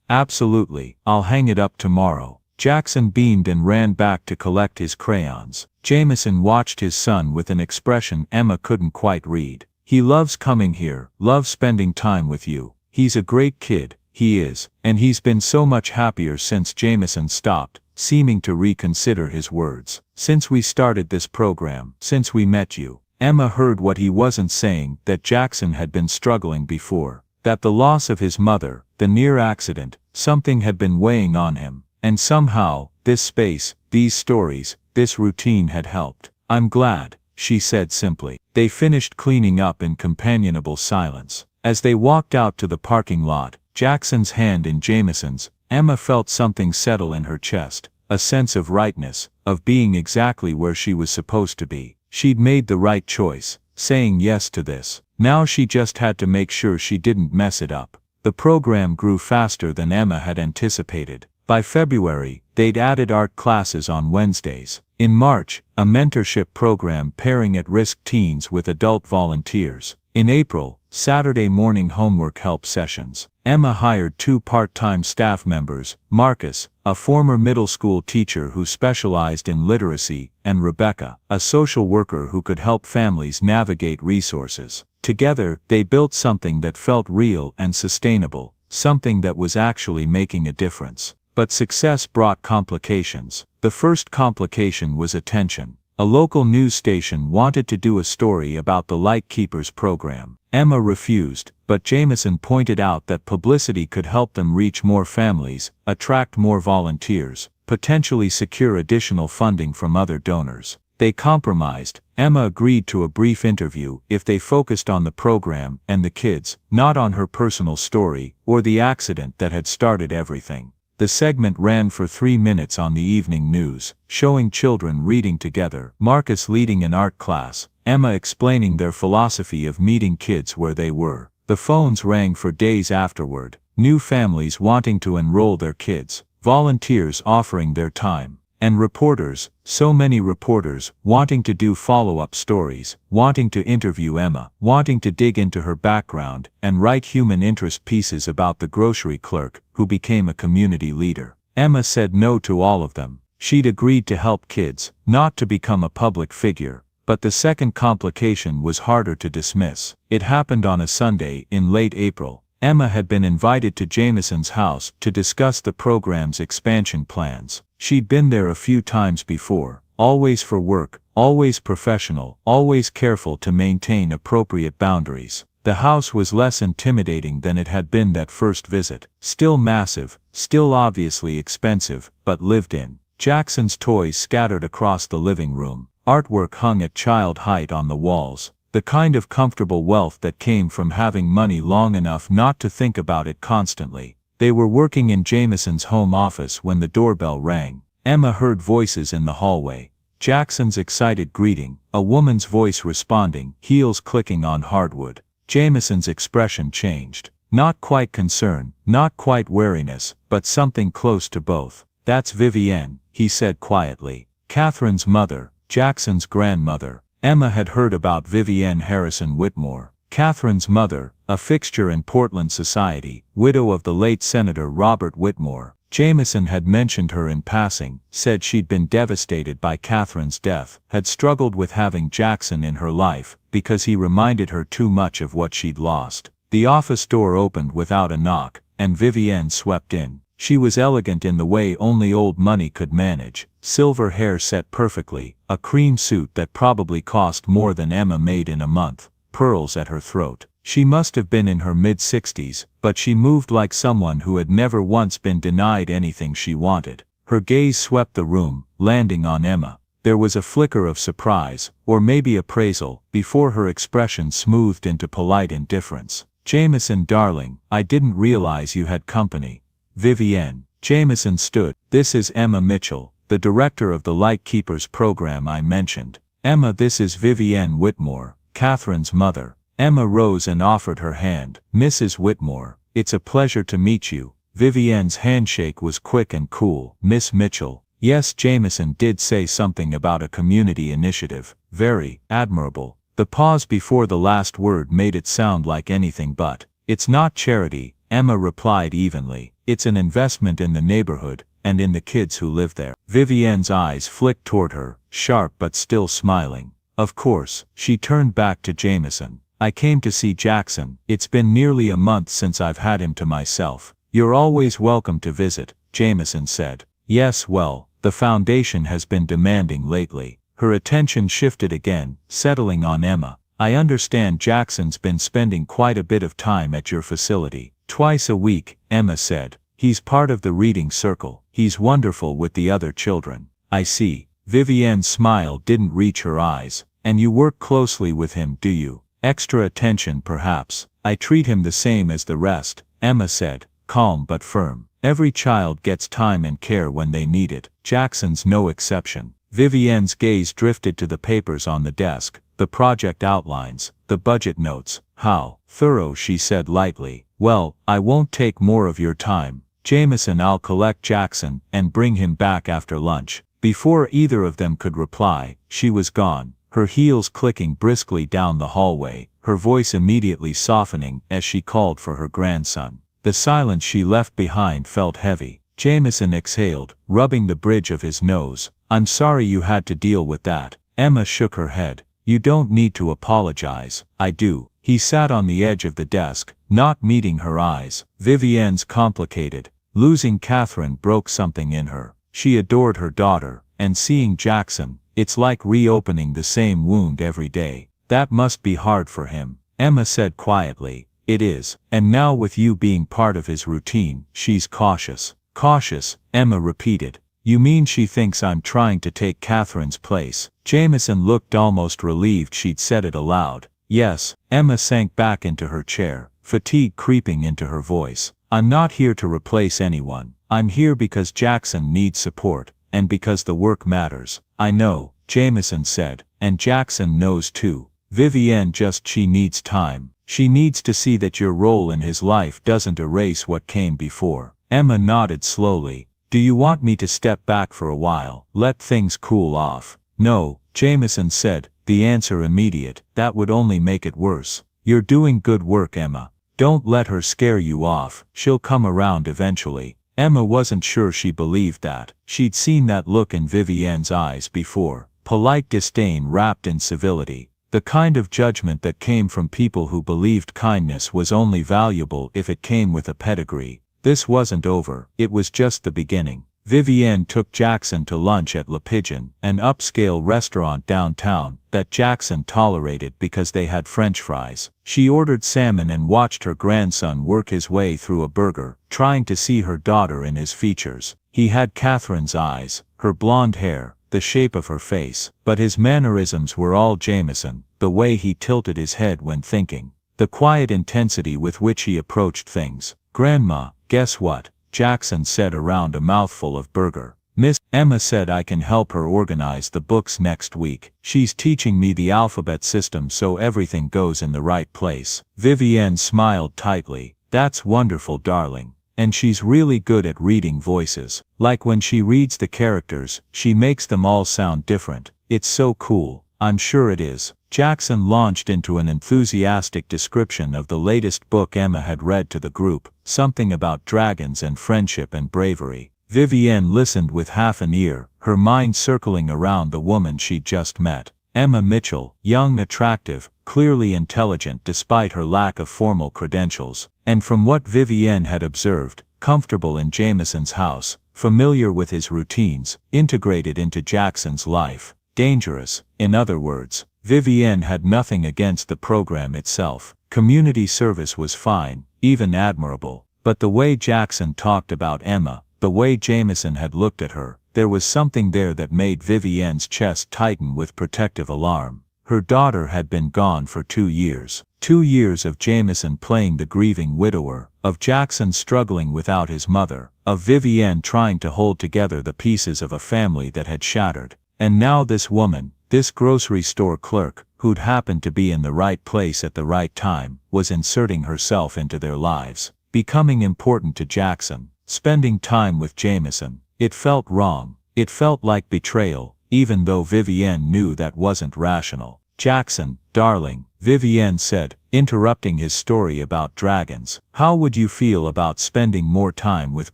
"Absolutely, I'll hang it up tomorrow." Jackson beamed and ran back to collect his crayons. Jameson watched his son with an expression Emma couldn't quite read. "He loves coming here, loves spending time with you. He's a great kid, he is, and he's been so much happier since." Jameson stopped, seeming to reconsider his words. "Since we started this program, since we met you." Emma heard what he wasn't saying, that Jackson had been struggling before, that the loss of his mother, the near accident, something had been weighing on him, and somehow, this space, these stories, this routine had helped. "I'm glad," she said simply. They finished cleaning up in companionable silence. As they walked out to the parking lot, Jackson's hand in Jameson's, Emma felt something settle in her chest, a sense of rightness, of being exactly where she was supposed to be. She'd made the right choice, saying yes to this. Now she just had to make sure she didn't mess it up. The program grew faster than Emma had anticipated. By February, they'd added art classes on Wednesdays. In March, a mentorship program pairing at-risk teens with adult volunteers. In April, Saturday morning homework help sessions. Emma hired 2 part-time staff members, Marcus, a former middle school teacher who specialized in literacy, and Rebecca, a social worker who could help families navigate resources. Together, they built something that felt real and sustainable, something that was actually making a difference. But success brought complications. The first complication was attention. A local news station wanted to do a story about the Lightkeepers program. Emma refused, but Jameson pointed out that publicity could help them reach more families, attract more volunteers, potentially secure additional funding from other donors. They compromised. Emma agreed to a brief interview if they focused on the program and the kids, not on her personal story or the accident that had started everything. The segment ran for 3 minutes on the evening news, showing children reading together, Marcus leading an art class, Emma explaining their philosophy of meeting kids where they were. The phones rang for days afterward, new families wanting to enroll their kids, volunteers offering their time, and reporters, so many reporters, wanting to do follow-up stories, wanting to interview Emma, wanting to dig into her background, and write human interest pieces about the grocery clerk, who became a community leader. Emma said no to all of them. She'd agreed to help kids, not to become a public figure. But the second complication was harder to dismiss. It happened on a Sunday in late April. Emma had been invited to Jameson's house to discuss the program's expansion plans. She'd been there a few times before, always for work, always professional, always careful to maintain appropriate boundaries. The house was less intimidating than it had been that first visit. Still massive, still obviously expensive, but lived in. Jackson's toys scattered across the living room. Artwork hung at child height on the walls. The kind of comfortable wealth that came from having money long enough not to think about it constantly. They were working in Jameson's home office when the doorbell rang. Emma heard voices in the hallway. Jackson's excited greeting, a woman's voice responding, heels clicking on hardwood. Jameson's expression changed. Not quite concern, not quite wariness, but something close to both. "That's Vivienne," he said quietly. Catherine's mother, Jackson's grandmother. Emma had heard about Vivienne Harrison Whitmore. Catherine's mother, a fixture in Portland society, widow of the late Senator Robert Whitmore. Jameson had mentioned her in passing, said she'd been devastated by Catherine's death, had struggled with having Jackson in her life, because he reminded her too much of what she'd lost. The office door opened without a knock, and Vivienne swept in. She was elegant in the way only old money could manage, silver hair set perfectly, a cream suit that probably cost more than Emma made in a month, pearls at her throat. She must have been in her mid-60s, but she moved like someone who had never once been denied anything she wanted. Her gaze swept the room, landing on Emma. There was a flicker of surprise, or maybe appraisal, before her expression smoothed into polite indifference. "Jameson darling, I didn't realize you had company." "Vivienne." Jameson stood. "This is Emma Mitchell, the director of the Lightkeepers program I mentioned." "Emma, this is Vivienne Whitmore, Catherine's mother." Emma rose and offered her hand. "Mrs. Whitmore, it's a pleasure to meet you." Vivienne's handshake was quick and cool. "Miss Mitchell." Yes, Jameson did say something about a community initiative. Very admirable. The pause before the last word made it sound like anything but. "It's not charity," Emma replied evenly. "It's an investment in the neighborhood, and in the kids who live there." Vivienne's eyes flicked toward her, sharp but still smiling. "Of course." She turned back to Jameson. "I came to see Jackson. It's been nearly a month since I've had him to myself." "You're always welcome to visit," Jameson said. "Yes, well, the foundation has been demanding lately." Her attention shifted again, settling on Emma. "I understand Jackson's been spending quite a bit of time at your facility." "Twice a week," Emma said. "He's part of the reading circle. He's wonderful with the other children." "I see." Vivienne's smile didn't reach her eyes. "And you work closely with him, do you?" "Extra attention perhaps. I treat him the same as the rest," Emma said, calm but firm. "Every child gets time and care when they need it. Jackson's no exception." Vivienne's gaze drifted to the papers on the desk, the project outlines, the budget notes. "How thorough," she said lightly. "Well, I won't take more of your time. Jameson, I'll collect Jackson and bring him back after lunch." Before either of them could reply, she was gone, her heels clicking briskly down the hallway, her voice immediately softening as she called for her grandson. The silence she left behind felt heavy. Jameson exhaled, rubbing the bridge of his nose. "I'm sorry you had to deal with that." Emma shook her head. "You don't need to apologize." "I do." He sat on the edge of the desk, not meeting her eyes. Vivienne's complicated. Losing Catherine broke something in her. She adored her daughter, and seeing Jackson, it's like reopening the same wound every day. That must be hard for him. Emma said quietly. "It is, and now with you being part of his routine." She's cautious. "Cautious," Emma repeated. "You mean she thinks I'm trying to take Catherine's place?" Jameson looked almost relieved she'd said it aloud. "Yes." Emma sank back into her chair, fatigue creeping into her voice. "I'm not here to replace anyone. I'm here because Jackson needs support, and because the work matters." "I know," Jameson said, "and Jackson knows too. Vivienne she needs time. She needs to see that your role in his life doesn't erase what came before." Emma nodded slowly. "Do you want me to step back for a while, let things cool off?" "No," Jameson said, the answer immediate. "That would only make it worse. You're doing good work, Emma. Don't let her scare you off. She'll come around eventually." Emma wasn't sure she believed that. She'd seen that look in Vivienne's eyes before, polite disdain wrapped in civility. The kind of judgment that came from people who believed kindness was only valuable if it came with a pedigree. This wasn't over, it was just the beginning. Vivienne took Jackson to lunch at Le Pigeon, an upscale restaurant downtown that Jackson tolerated because they had French fries. She ordered salmon and watched her grandson work his way through a burger, trying to see her daughter in his features. He had Catherine's eyes, her blonde hair, the shape of her face, but his mannerisms were all Jameson, the way he tilted his head when thinking, the quiet intensity with which he approached things. "Grandma, guess what?" Jackson said around a mouthful of burger. "Miss Emma said I can help her organize the books next week. She's teaching me the alphabet system so everything goes in the right place." Vivienne smiled tightly. "That's wonderful, darling. And she's really good at reading voices. Like when she reads the characters, she makes them all sound different. It's so cool." "I'm sure it is." Jackson launched into an enthusiastic description of the latest book Emma had read to the group, something about dragons and friendship and bravery. Vivienne listened with half an ear, her mind circling around the woman she'd just met. Emma Mitchell, young, attractive, clearly intelligent despite her lack of formal credentials, and from what Vivienne had observed, comfortable in Jameson's house, familiar with his routines, integrated into Jackson's life. Dangerous, in other words. Vivienne had nothing against the program itself. Community service was fine, even admirable. But the way Jackson talked about Emma, the way Jameson had looked at her, there was something there that made Vivienne's chest tighten with protective alarm. Her daughter had been gone for 2 years. 2 years of Jameson playing the grieving widower, of Jackson struggling without his mother, of Vivienne trying to hold together the pieces of a family that had shattered. And now this woman, this grocery store clerk, who'd happened to be in the right place at the right time, was inserting herself into their lives, becoming important to Jackson, spending time with Jameson. It felt wrong. It felt like betrayal, even though Vivienne knew that wasn't rational. "Jackson, darling," Vivienne said, interrupting his story about dragons, "how would you feel about spending more time with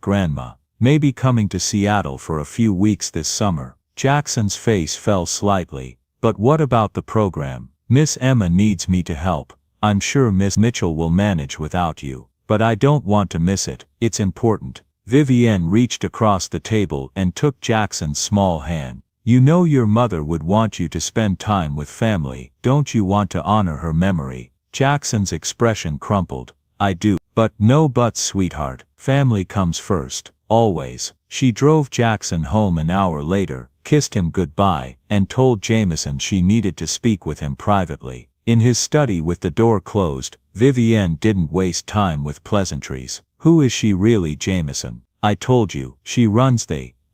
Grandma? Maybe coming to Seattle for a few weeks this summer?" Jackson's face fell slightly. "But what about the program? Miss Emma needs me to help. I'm sure Miss Mitchell will manage without you. But I don't want to miss it. It's important." Vivienne reached across the table and took Jackson's small hand. "You know your mother would want you to spend time with family. Don't you want to honor her memory?" Jackson's expression crumpled. "I do. But no buts, sweetheart. Family comes first. Always." She drove Jackson home an hour later, kissed him goodbye, and told Jameson she needed to speak with him privately. In his study with the door closed, Vivienne didn't waste time with pleasantries. "Who is she really, Jameson? I told you, she runs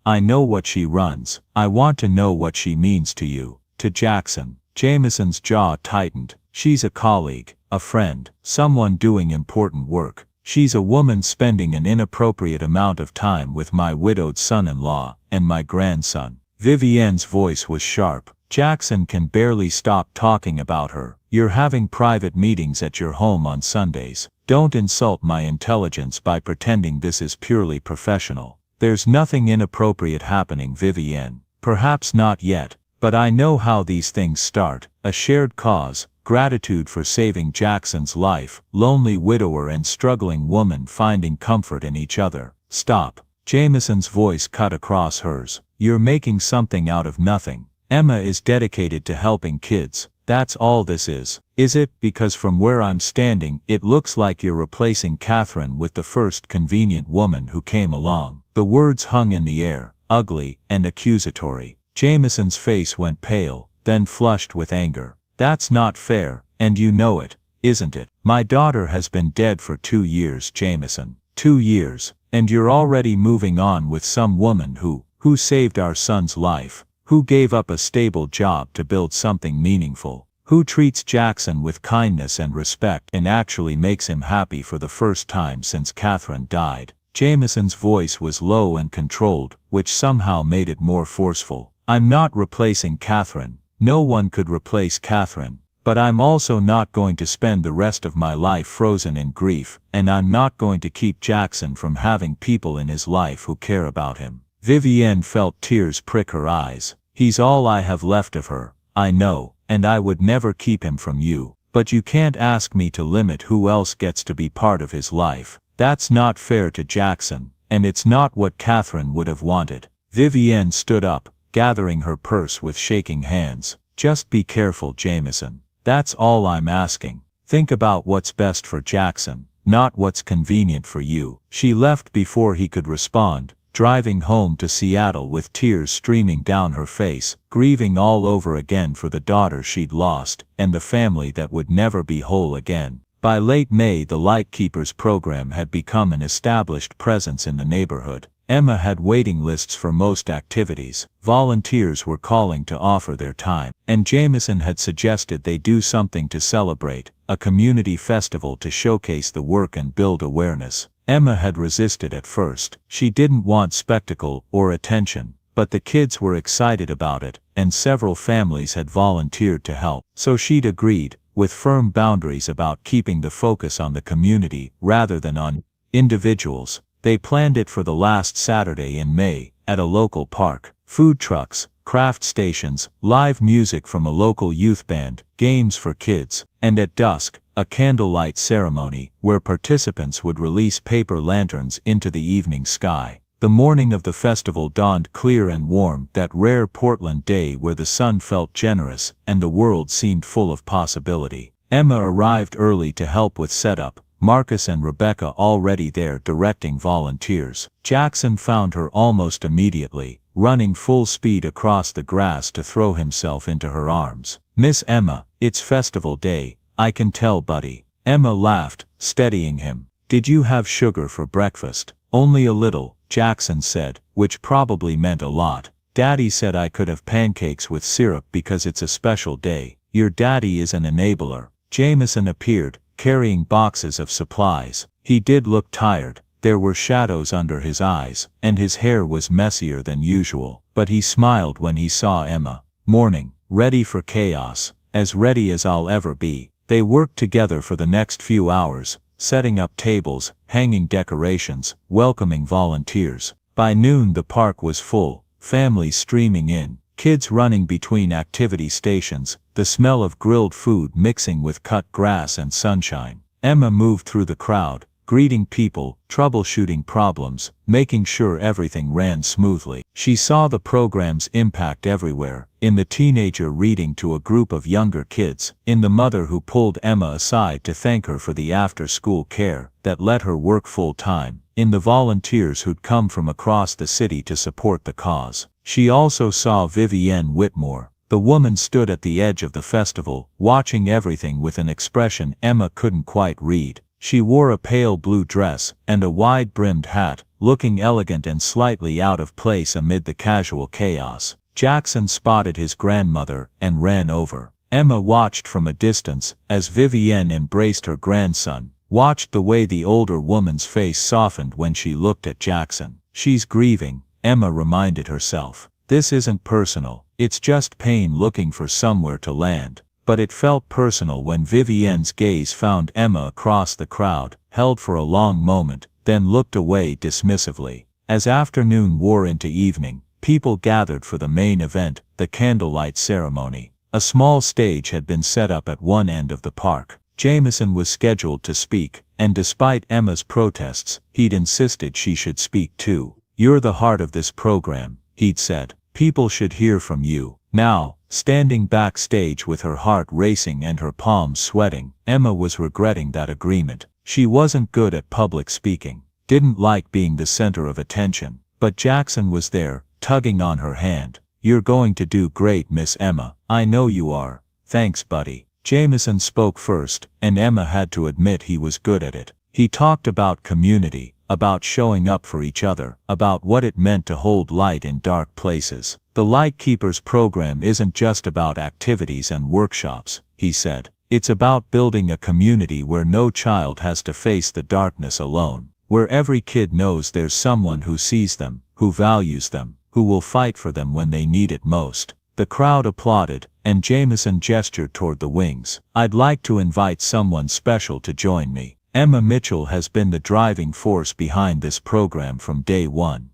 I know what she runs. I want to know what she means to you." To Jackson, Jameson's jaw tightened. "She's a colleague, a friend, someone doing important work. She's a woman spending an inappropriate amount of time with my widowed son-in-law, and my grandson." Vivienne's voice was sharp. "Jackson can barely stop talking about her. You're having private meetings at your home on Sundays. Don't insult my intelligence by pretending this is purely professional. There's nothing inappropriate happening, Vivienne. Perhaps not yet, but I know how these things start. A shared cause, gratitude for saving Jackson's life, lonely widower and struggling woman finding comfort in each other." "Stop." Jameson's voice cut across hers. "You're making something out of nothing. Emma is dedicated to helping kids. That's all this is. Is it? Because from where I'm standing, it looks like you're replacing Catherine with the first convenient woman who came along." The words hung in the air, ugly and accusatory. Jameson's face went pale, then flushed with anger. "That's not fair, and you know it, isn't it? My daughter has been dead for 2 years, Jameson. 2 years, and you're already moving on with some woman who saved our son's life, who gave up a stable job to build something meaningful, who treats Jackson with kindness and respect and actually makes him happy for the first time since Catherine died." Jameson's voice was low and controlled, which somehow made it more forceful. "I'm not replacing Catherine. No one could replace Catherine. But I'm also not going to spend the rest of my life frozen in grief, and I'm not going to keep Jackson from having people in his life who care about him." Vivienne felt tears prick her eyes. He's all I have left of her, I know, and I would never keep him from you. But you can't ask me to limit who else gets to be part of his life. That's not fair to Jackson, and it's not what Catherine would have wanted. Vivienne stood up, gathering her purse with shaking hands. Just be careful, Jameson. That's all I'm asking. Think about what's best for Jackson, not what's convenient for you. She left before he could respond, driving home to Seattle with tears streaming down her face, grieving all over again for the daughter she'd lost, and the family that would never be whole again. By late May, the Lightkeepers program had become an established presence in the neighborhood. Emma had waiting lists for most activities. Volunteers were calling to offer their time, and Jameson had suggested they do something to celebrate, a community festival to showcase the work and build awareness. Emma had resisted at first. She didn't want spectacle or attention, but the kids were excited about it, and several families had volunteered to help. So she'd agreed, with firm boundaries about keeping the focus on the community rather than on individuals. They planned it for the last Saturday in May, at a local park. Food trucks, craft stations, live music from a local youth band, games for kids, and at dusk, a candlelight ceremony, where participants would release paper lanterns into the evening sky. The morning of the festival dawned clear and warm, that rare Portland day where the sun felt generous and the world seemed full of possibility. Emma arrived early to help with setup, Marcus and Rebecca already there directing volunteers. Jackson found her almost immediately, running full speed across the grass to throw himself into her arms. "Miss Emma, it's festival day, I can tell, buddy." Emma laughed, steadying him. "Did you have sugar for breakfast?" "Only a little," Jackson said, which probably meant a lot. "Daddy said I could have pancakes with syrup because it's a special day." "Your daddy is an enabler." Jameson appeared, carrying boxes of supplies. He did look tired. There were shadows under his eyes, and his hair was messier than usual, but he smiled when he saw Emma. "Morning, ready for chaos." "As ready as I'll ever be." They worked together for the next few hours, setting up tables, hanging decorations, welcoming volunteers. By noon the park was full, families streaming in, kids running between activity stations, the smell of grilled food mixing with cut grass and sunshine. Emma moved through the crowd, greeting people, troubleshooting problems, making sure everything ran smoothly. She saw the program's impact everywhere, in the teenager reading to a group of younger kids, in the mother who pulled Emma aside to thank her for the after-school care that let her work full-time, in the volunteers who'd come from across the city to support the cause. She also saw Vivienne Whitmore. The woman stood at the edge of the festival, watching everything with an expression Emma couldn't quite read. She wore a pale blue dress and a wide-brimmed hat, looking elegant and slightly out of place amid the casual chaos. Jackson spotted his grandmother and ran over. Emma watched from a distance as Vivienne embraced her grandson, watched the way the older woman's face softened when she looked at Jackson. "She's grieving," Emma reminded herself. "This isn't personal, it's just pain looking for somewhere to land." But it felt personal when Vivienne's gaze found Emma across the crowd, held for a long moment, then looked away dismissively. As afternoon wore into evening, people gathered for the main event, the candlelight ceremony. A small stage had been set up at one end of the park. Jameson was scheduled to speak, and despite Emma's protests, he'd insisted she should speak too. "You're the heart of this program," he'd said. "People should hear from you." Now, standing backstage with her heart racing and her palms sweating, Emma was regretting that agreement. She wasn't good at public speaking, didn't like being the center of attention. But Jackson was there, tugging on her hand. "You're going to do great, Miss Emma. I know you are." "Thanks, buddy." Jameson spoke first, and Emma had to admit he was good at it. He talked about community, about showing up for each other, about what it meant to hold light in dark places. "The Lightkeepers program isn't just about activities and workshops," he said. "It's about building a community where no child has to face the darkness alone, where every kid knows there's someone who sees them, who values them, who will fight for them when they need it most." The crowd applauded, and Jameson gestured toward the wings. "I'd like to invite someone special to join me. Emma Mitchell has been the driving force behind this program from day one."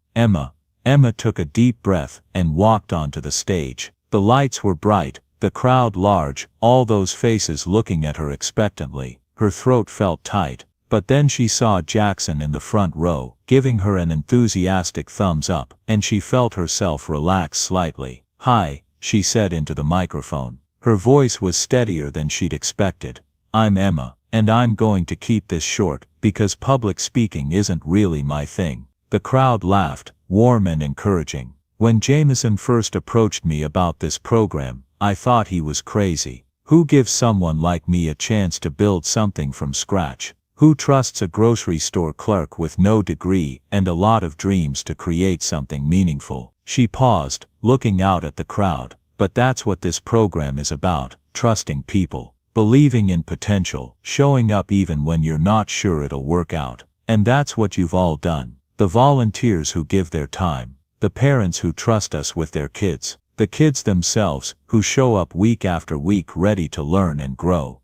Emma took a deep breath and walked onto the stage. The lights were bright, the crowd large, all those faces looking at her expectantly. Her throat felt tight, but then she saw Jackson in the front row, giving her an enthusiastic thumbs up, and she felt herself relax slightly. "Hi," she said into the microphone. Her voice was steadier than she'd expected. "I'm Emma, and I'm going to keep this short, because public speaking isn't really my thing." The crowd laughed, warm and encouraging. When Jameson first approached me about this program, I thought he was crazy. Who gives someone like me a chance to build something from scratch? Who trusts a grocery store clerk with no degree and a lot of dreams to create something meaningful? She paused, looking out at the crowd. But that's what this program is about, trusting people, believing in potential, showing up even when you're not sure it'll work out. And that's what you've all done. The volunteers who give their time, the parents who trust us with their kids, the kids themselves, who show up week after week ready to learn and grow.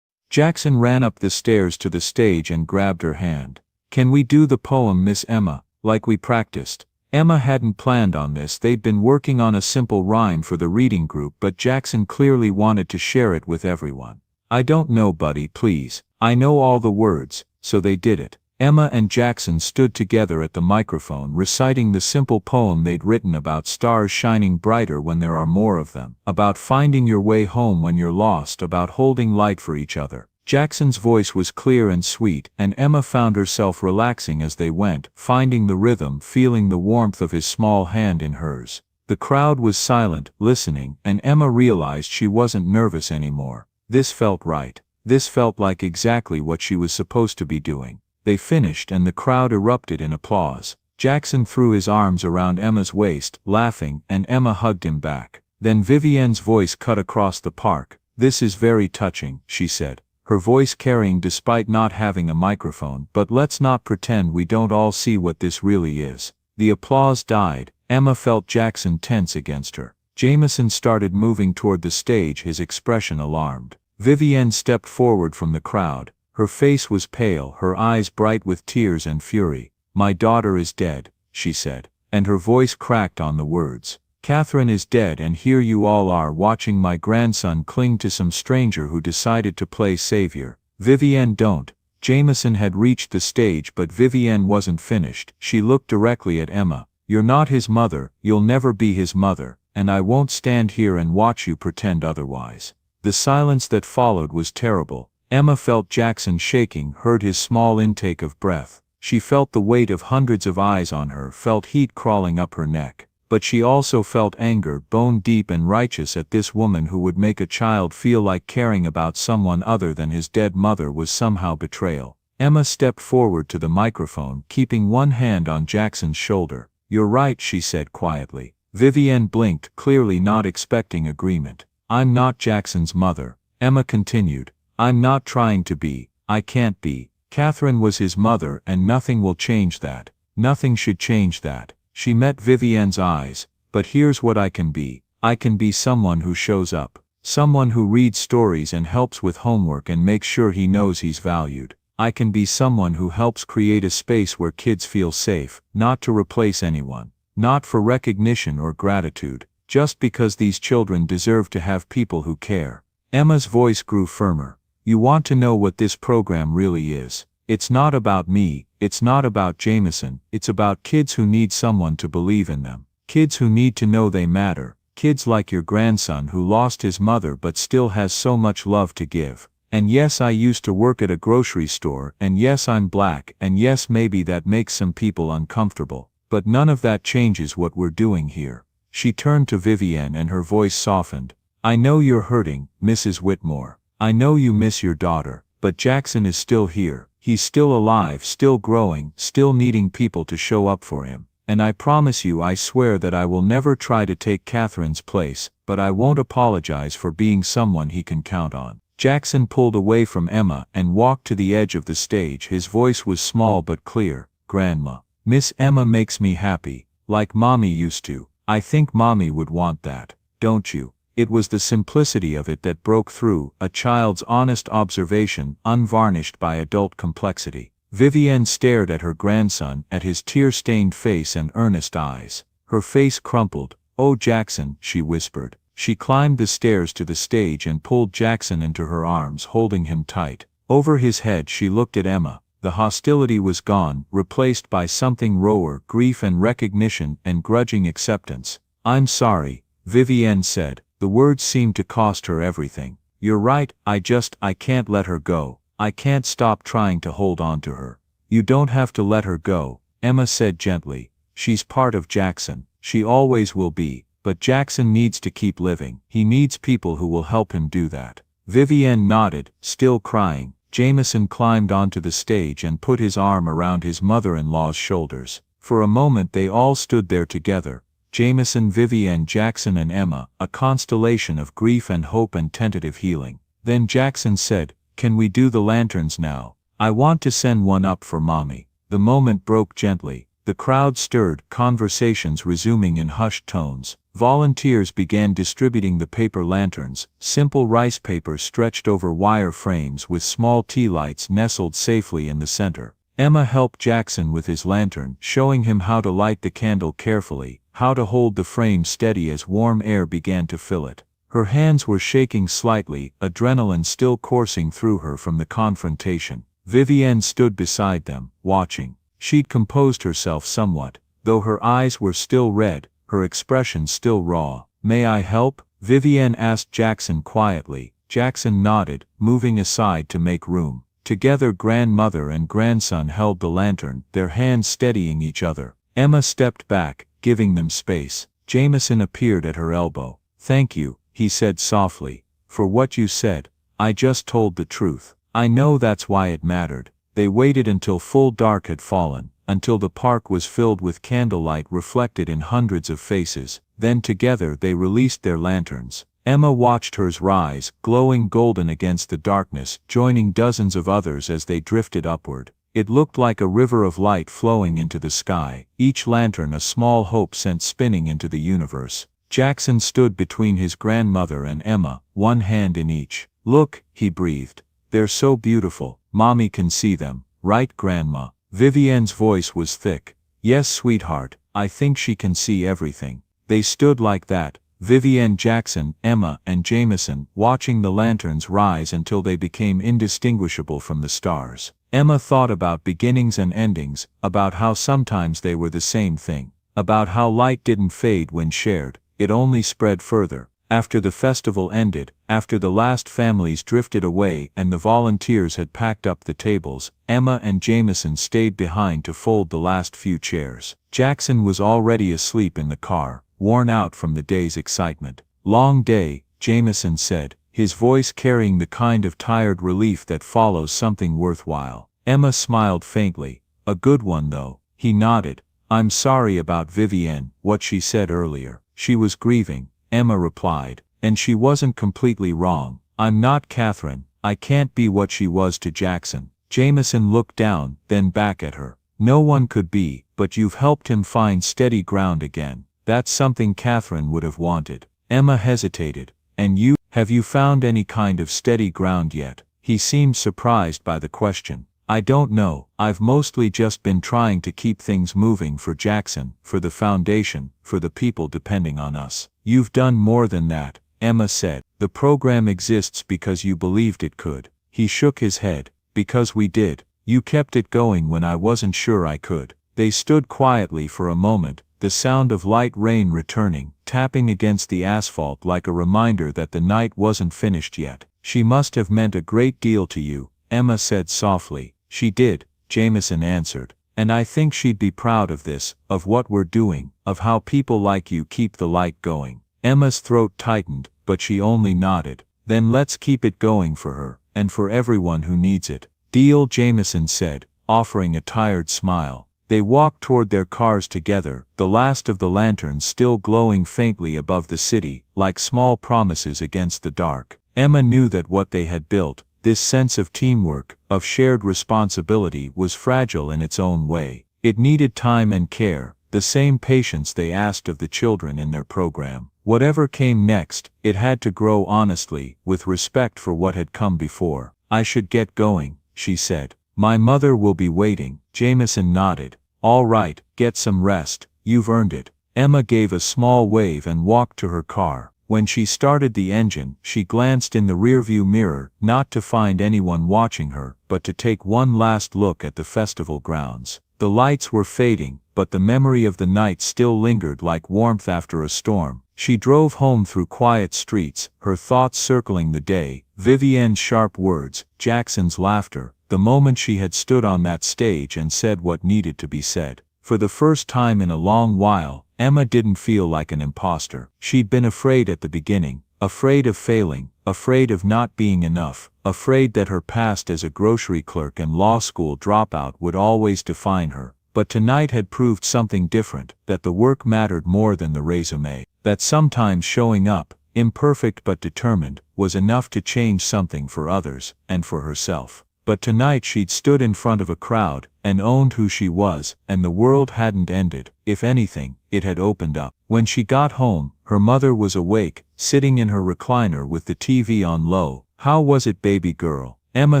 Jackson ran up the stairs to the stage and grabbed her hand. "Can we do the poem, Miss Emma, like we practiced?" Emma hadn't planned on this. They'd been working on a simple rhyme for the reading group, but Jackson clearly wanted to share it with everyone. "I don't know, buddy, please. I know all the words." So they did it. Emma and Jackson stood together at the microphone reciting the simple poem they'd written about stars shining brighter when there are more of them, about finding your way home when you're lost, about holding light for each other. Jackson's voice was clear and sweet, and Emma found herself relaxing as they went, finding the rhythm, feeling the warmth of his small hand in hers. The crowd was silent, listening, and Emma realized she wasn't nervous anymore. This felt right. This felt like exactly what she was supposed to be doing. They finished and the crowd erupted in applause. Jackson threw his arms around Emma's waist, laughing, and Emma hugged him back. Then Vivienne's voice cut across the park. "This is very touching," she said, her voice carrying despite not having a microphone. "But let's not pretend we don't all see what this really is." The applause died. Emma felt Jackson tense against her. Jameson started moving toward the stage, his expression alarmed. Vivienne stepped forward from the crowd. Her face was pale, her eyes bright with tears and fury. "My daughter is dead," she said, and her voice cracked on the words. "Catherine is dead, and here you all are watching my grandson cling to some stranger who decided to play savior." "Vivienne, don't." Jameson had reached the stage, but Vivienne wasn't finished. She looked directly at Emma. "You're not his mother, you'll never be his mother, and I won't stand here and watch you pretend otherwise." The silence that followed was terrible. Emma felt Jackson shaking, heard his small intake of breath. She felt the weight of hundreds of eyes on her, felt heat crawling up her neck. But she also felt anger, bone deep and righteous, at this woman who would make a child feel like caring about someone other than his dead mother was somehow betrayal. Emma stepped forward to the microphone, keeping one hand on Jackson's shoulder. "You're right," she said quietly. Vivienne blinked, clearly not expecting agreement. "I'm not Jackson's mother," Emma continued. "I'm not trying to be. I can't be. Catherine was his mother, and nothing will change that. Nothing should change that." She met Vivienne's eyes. "But here's what I can be. I can be someone who shows up. Someone who reads stories and helps with homework and makes sure he knows he's valued. I can be someone who helps create a space where kids feel safe, not to replace anyone, not for recognition or gratitude, just because these children deserve to have people who care." Emma's voice grew firmer. "You want to know what this program really is? It's not about me, it's not about Jameson, it's about kids who need someone to believe in them. Kids who need to know they matter. Kids like your grandson who lost his mother but still has so much love to give. And yes, I used to work at a grocery store, and yes, I'm black, and yes, maybe that makes some people uncomfortable. But none of that changes what we're doing here." She turned to Vivienne and her voice softened. "I know you're hurting, Mrs. Whitmore. I know you miss your daughter, but Jackson is still here. He's still alive, still growing, still needing people to show up for him. And I promise you, I swear that I will never try to take Catherine's place, but I won't apologize for being someone he can count on." Jackson pulled away from Emma and walked to the edge of the stage. His voice was small but clear. "Grandma, Miss Emma makes me happy, like Mommy used to. I think Mommy would want that, don't you?" It was the simplicity of it that broke through, a child's honest observation, unvarnished by adult complexity. Vivienne stared at her grandson, at his tear-stained face and earnest eyes. Her face crumpled. "Oh, Jackson," she whispered. She climbed the stairs to the stage and pulled Jackson into her arms, holding him tight. Over his head she looked at Emma. The hostility was gone, replaced by something rawer, grief and recognition and grudging acceptance. "I'm sorry," Vivienne said. The words seemed to cost her everything. "You're right, I can't let her go. I can't stop trying to hold on to her." "You don't have to let her go," Emma said gently. "She's part of Jackson. She always will be. But Jackson needs to keep living. He needs people who will help him do that." Vivienne nodded, still crying. Jameson climbed onto the stage and put his arm around his mother-in-law's shoulders. For a moment they all stood there together. Jameson, Vivienne, Jackson and Emma, a constellation of grief and hope and tentative healing. Then Jackson said, "Can we do the lanterns now? I want to send one up for Mommy." The moment broke gently. The crowd stirred, conversations resuming in hushed tones. Volunteers began distributing the paper lanterns, simple rice paper stretched over wire frames with small tea lights nestled safely in the center. Emma helped Jackson with his lantern, showing him how to light the candle carefully, how to hold the frame steady as warm air began to fill it. Her hands were shaking slightly, adrenaline still coursing through her from the confrontation. Vivienne stood beside them, watching. She'd composed herself somewhat, though her eyes were still red, her expression still raw. "May I help?" Vivienne asked Jackson quietly. Jackson nodded, moving aside to make room. Together grandmother and grandson held the lantern, their hands steadying each other. Emma stepped back, giving them space. Jameson appeared at her elbow. "Thank you," he said softly, "for what you said. I just told the truth. I know that's why it mattered." They waited until full dark had fallen, until the park was filled with candlelight reflected in hundreds of faces. Then together they released their lanterns. Emma watched hers rise, glowing golden against the darkness, joining dozens of others as they drifted upward. It looked like a river of light flowing into the sky, each lantern a small hope sent spinning into the universe. Jackson stood between his grandmother and Emma, one hand in each. "Look," he breathed. "They're so beautiful. Mommy can see them, right, Grandma?" Vivienne's voice was thick. "Yes, sweetheart, I think she can see everything." They stood like that, Vivienne, Jackson, Emma, and Jameson, watching the lanterns rise until they became indistinguishable from the stars. Emma thought about beginnings and endings, about how sometimes they were the same thing, about how light didn't fade when shared, it only spread further. After the festival ended, after the last families drifted away and the volunteers had packed up the tables, Emma and Jameson stayed behind to fold the last few chairs. Jackson was already asleep in the car, worn out from the day's excitement. "Long day," Jameson said, his voice carrying the kind of tired relief that follows something worthwhile. Emma smiled faintly. "A good one though." He nodded. "I'm sorry about Vivienne, what she said earlier. She was grieving," Emma replied, "and she wasn't completely wrong. I'm not Catherine. I can't be what she was to Jackson." Jameson looked down, then back at her. "No one could be, but you've helped him find steady ground again. That's something Catherine would have wanted." Emma hesitated. "And you, have you found any kind of steady ground yet?" He seemed surprised by the question. "I don't know. I've mostly just been trying to keep things moving for Jackson, for the foundation, for the people depending on us." "You've done more than that," Emma said. "The program exists because you believed it could." He shook his head. "Because we did. You kept it going when I wasn't sure I could." They stood quietly for a moment, the sound of light rain returning, tapping against the asphalt like a reminder that the night wasn't finished yet. "She must have meant a great deal to you," Emma said softly. "She did," Jameson answered. "And I think she'd be proud of this, of what we're doing, of how people like you keep the light going." Emma's throat tightened, but she only nodded. "Then let's keep it going for her, and for everyone who needs it." "Deal," Jameson said, offering a tired smile. They walked toward their cars together, the last of the lanterns still glowing faintly above the city, like small promises against the dark. Emma knew that what they had built, this sense of teamwork, of shared responsibility, was fragile in its own way. It needed time and care, the same patience they asked of the children in their program. Whatever came next, it had to grow honestly, with respect for what had come before. "I should get going," she said. "My mother will be waiting." Jameson nodded. "All right, get some rest, you've earned it." Emma gave a small wave and walked to her car. When she started the engine, she glanced in the rearview mirror, not to find anyone watching her, but to take one last look at the festival grounds. The lights were fading, but the memory of the night still lingered like warmth after a storm. She drove home through quiet streets, her thoughts circling the day, Vivienne's sharp words, Jackson's laughter, the moment she had stood on that stage and said what needed to be said. For the first time in a long while, Emma didn't feel like an imposter. She'd been afraid at the beginning, afraid of failing, afraid of not being enough, afraid that her past as a grocery clerk and law school dropout would always define her. But tonight had proved something different, that the work mattered more than the resume, that sometimes showing up, imperfect but determined, was enough to change something for others, and for herself. But tonight she'd stood in front of a crowd, and owned who she was, and the world hadn't ended. If anything, it had opened up. When she got home, her mother was awake, sitting in her recliner with the TV on low. "How was it, baby girl?" Emma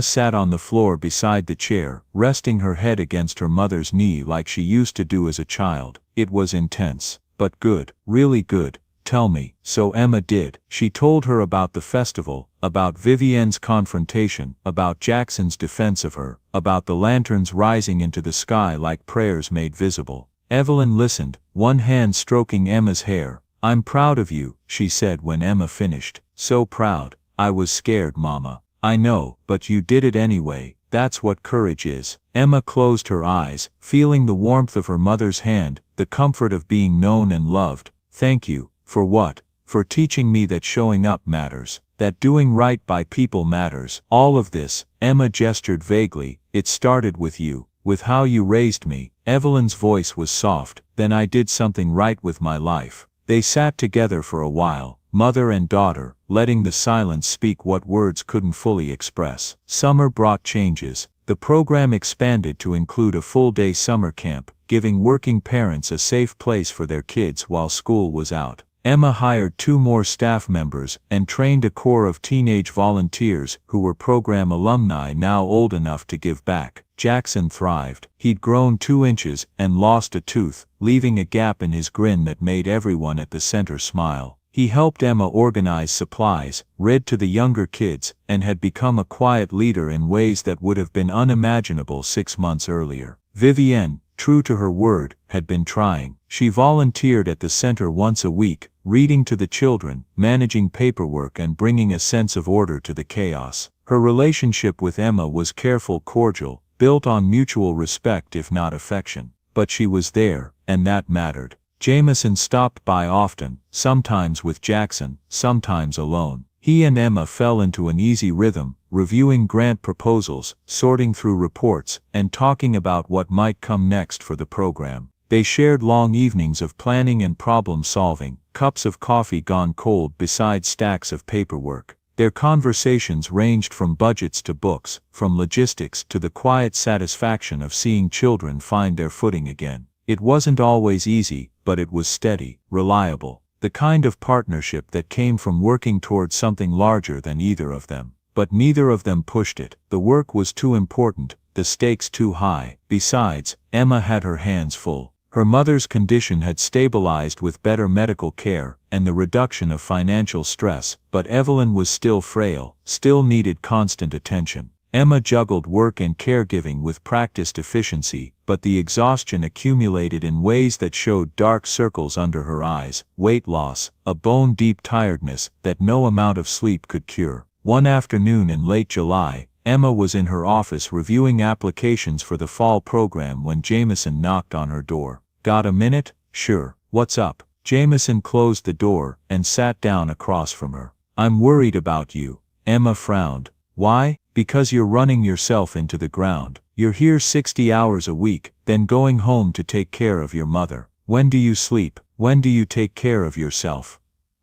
sat on the floor beside the chair, resting her head against her mother's knee like she used to do as a child. "It was intense, but good, really good. Tell me." So Emma did. She told her about the festival, about Vivienne's confrontation, about Jackson's defense of her, about the lanterns rising into the sky like prayers made visible. Evelyn listened, one hand stroking Emma's hair. "I'm proud of you," she said when Emma finished. "So proud. I was scared, Mama. I know, but you did it anyway. That's what courage is." Emma closed her eyes, feeling the warmth of her mother's hand, the comfort of being known and loved. "Thank you. For what? For teaching me that showing up matters, that doing right by people matters. All of this," Emma gestured vaguely, "it started with you, with how you raised me." Evelyn's voice was soft. "Then I did something right with my life." They sat together for a while, mother and daughter, letting the silence speak what words couldn't fully express. Summer brought changes. The program expanded to include a full-day summer camp, giving working parents a safe place for their kids while school was out. Emma hired 2 more staff members and trained a corps of teenage volunteers who were program alumni now old enough to give back. Jackson thrived. He'd grown 2 inches and lost a tooth, leaving a gap in his grin that made everyone at the center smile. He helped Emma organize supplies, read to the younger kids, and had become a quiet leader in ways that would have been unimaginable 6 months earlier. Vivienne, true to her word, had been trying. She volunteered at the center once a week, reading to the children, managing paperwork and bringing a sense of order to the chaos. Her relationship with Emma was careful, cordial, built on mutual respect if not affection. But she was there, and that mattered. Jameson stopped by often, sometimes with Jackson, sometimes alone. He and Emma fell into an easy rhythm, reviewing grant proposals, sorting through reports, and talking about what might come next for the program. They shared long evenings of planning and problem solving, cups of coffee gone cold beside stacks of paperwork. Their conversations ranged from budgets to books, from logistics to the quiet satisfaction of seeing children find their footing again. It wasn't always easy, but it was steady, reliable, the kind of partnership that came from working towards something larger than either of them. But neither of them pushed it. The work was too important, the stakes too high. Besides, Emma had her hands full. Her mother's condition had stabilized with better medical care and the reduction of financial stress, but Evelyn was still frail, still needed constant attention. Emma juggled work and caregiving with practiced efficiency, but the exhaustion accumulated in ways that showed dark circles under her eyes, weight loss, a bone-deep tiredness that no amount of sleep could cure. One afternoon in late July, Emma was in her office reviewing applications for the fall program when Jameson knocked on her door. "Got a minute?" "Sure. What's up?" Jameson closed the door and sat down across from her. "I'm worried about you." Emma frowned. "Why?" "Because you're running yourself into the ground. You're here 60 hours a week, then going home to take care of your mother. When do you sleep? When do you take care of yourself?"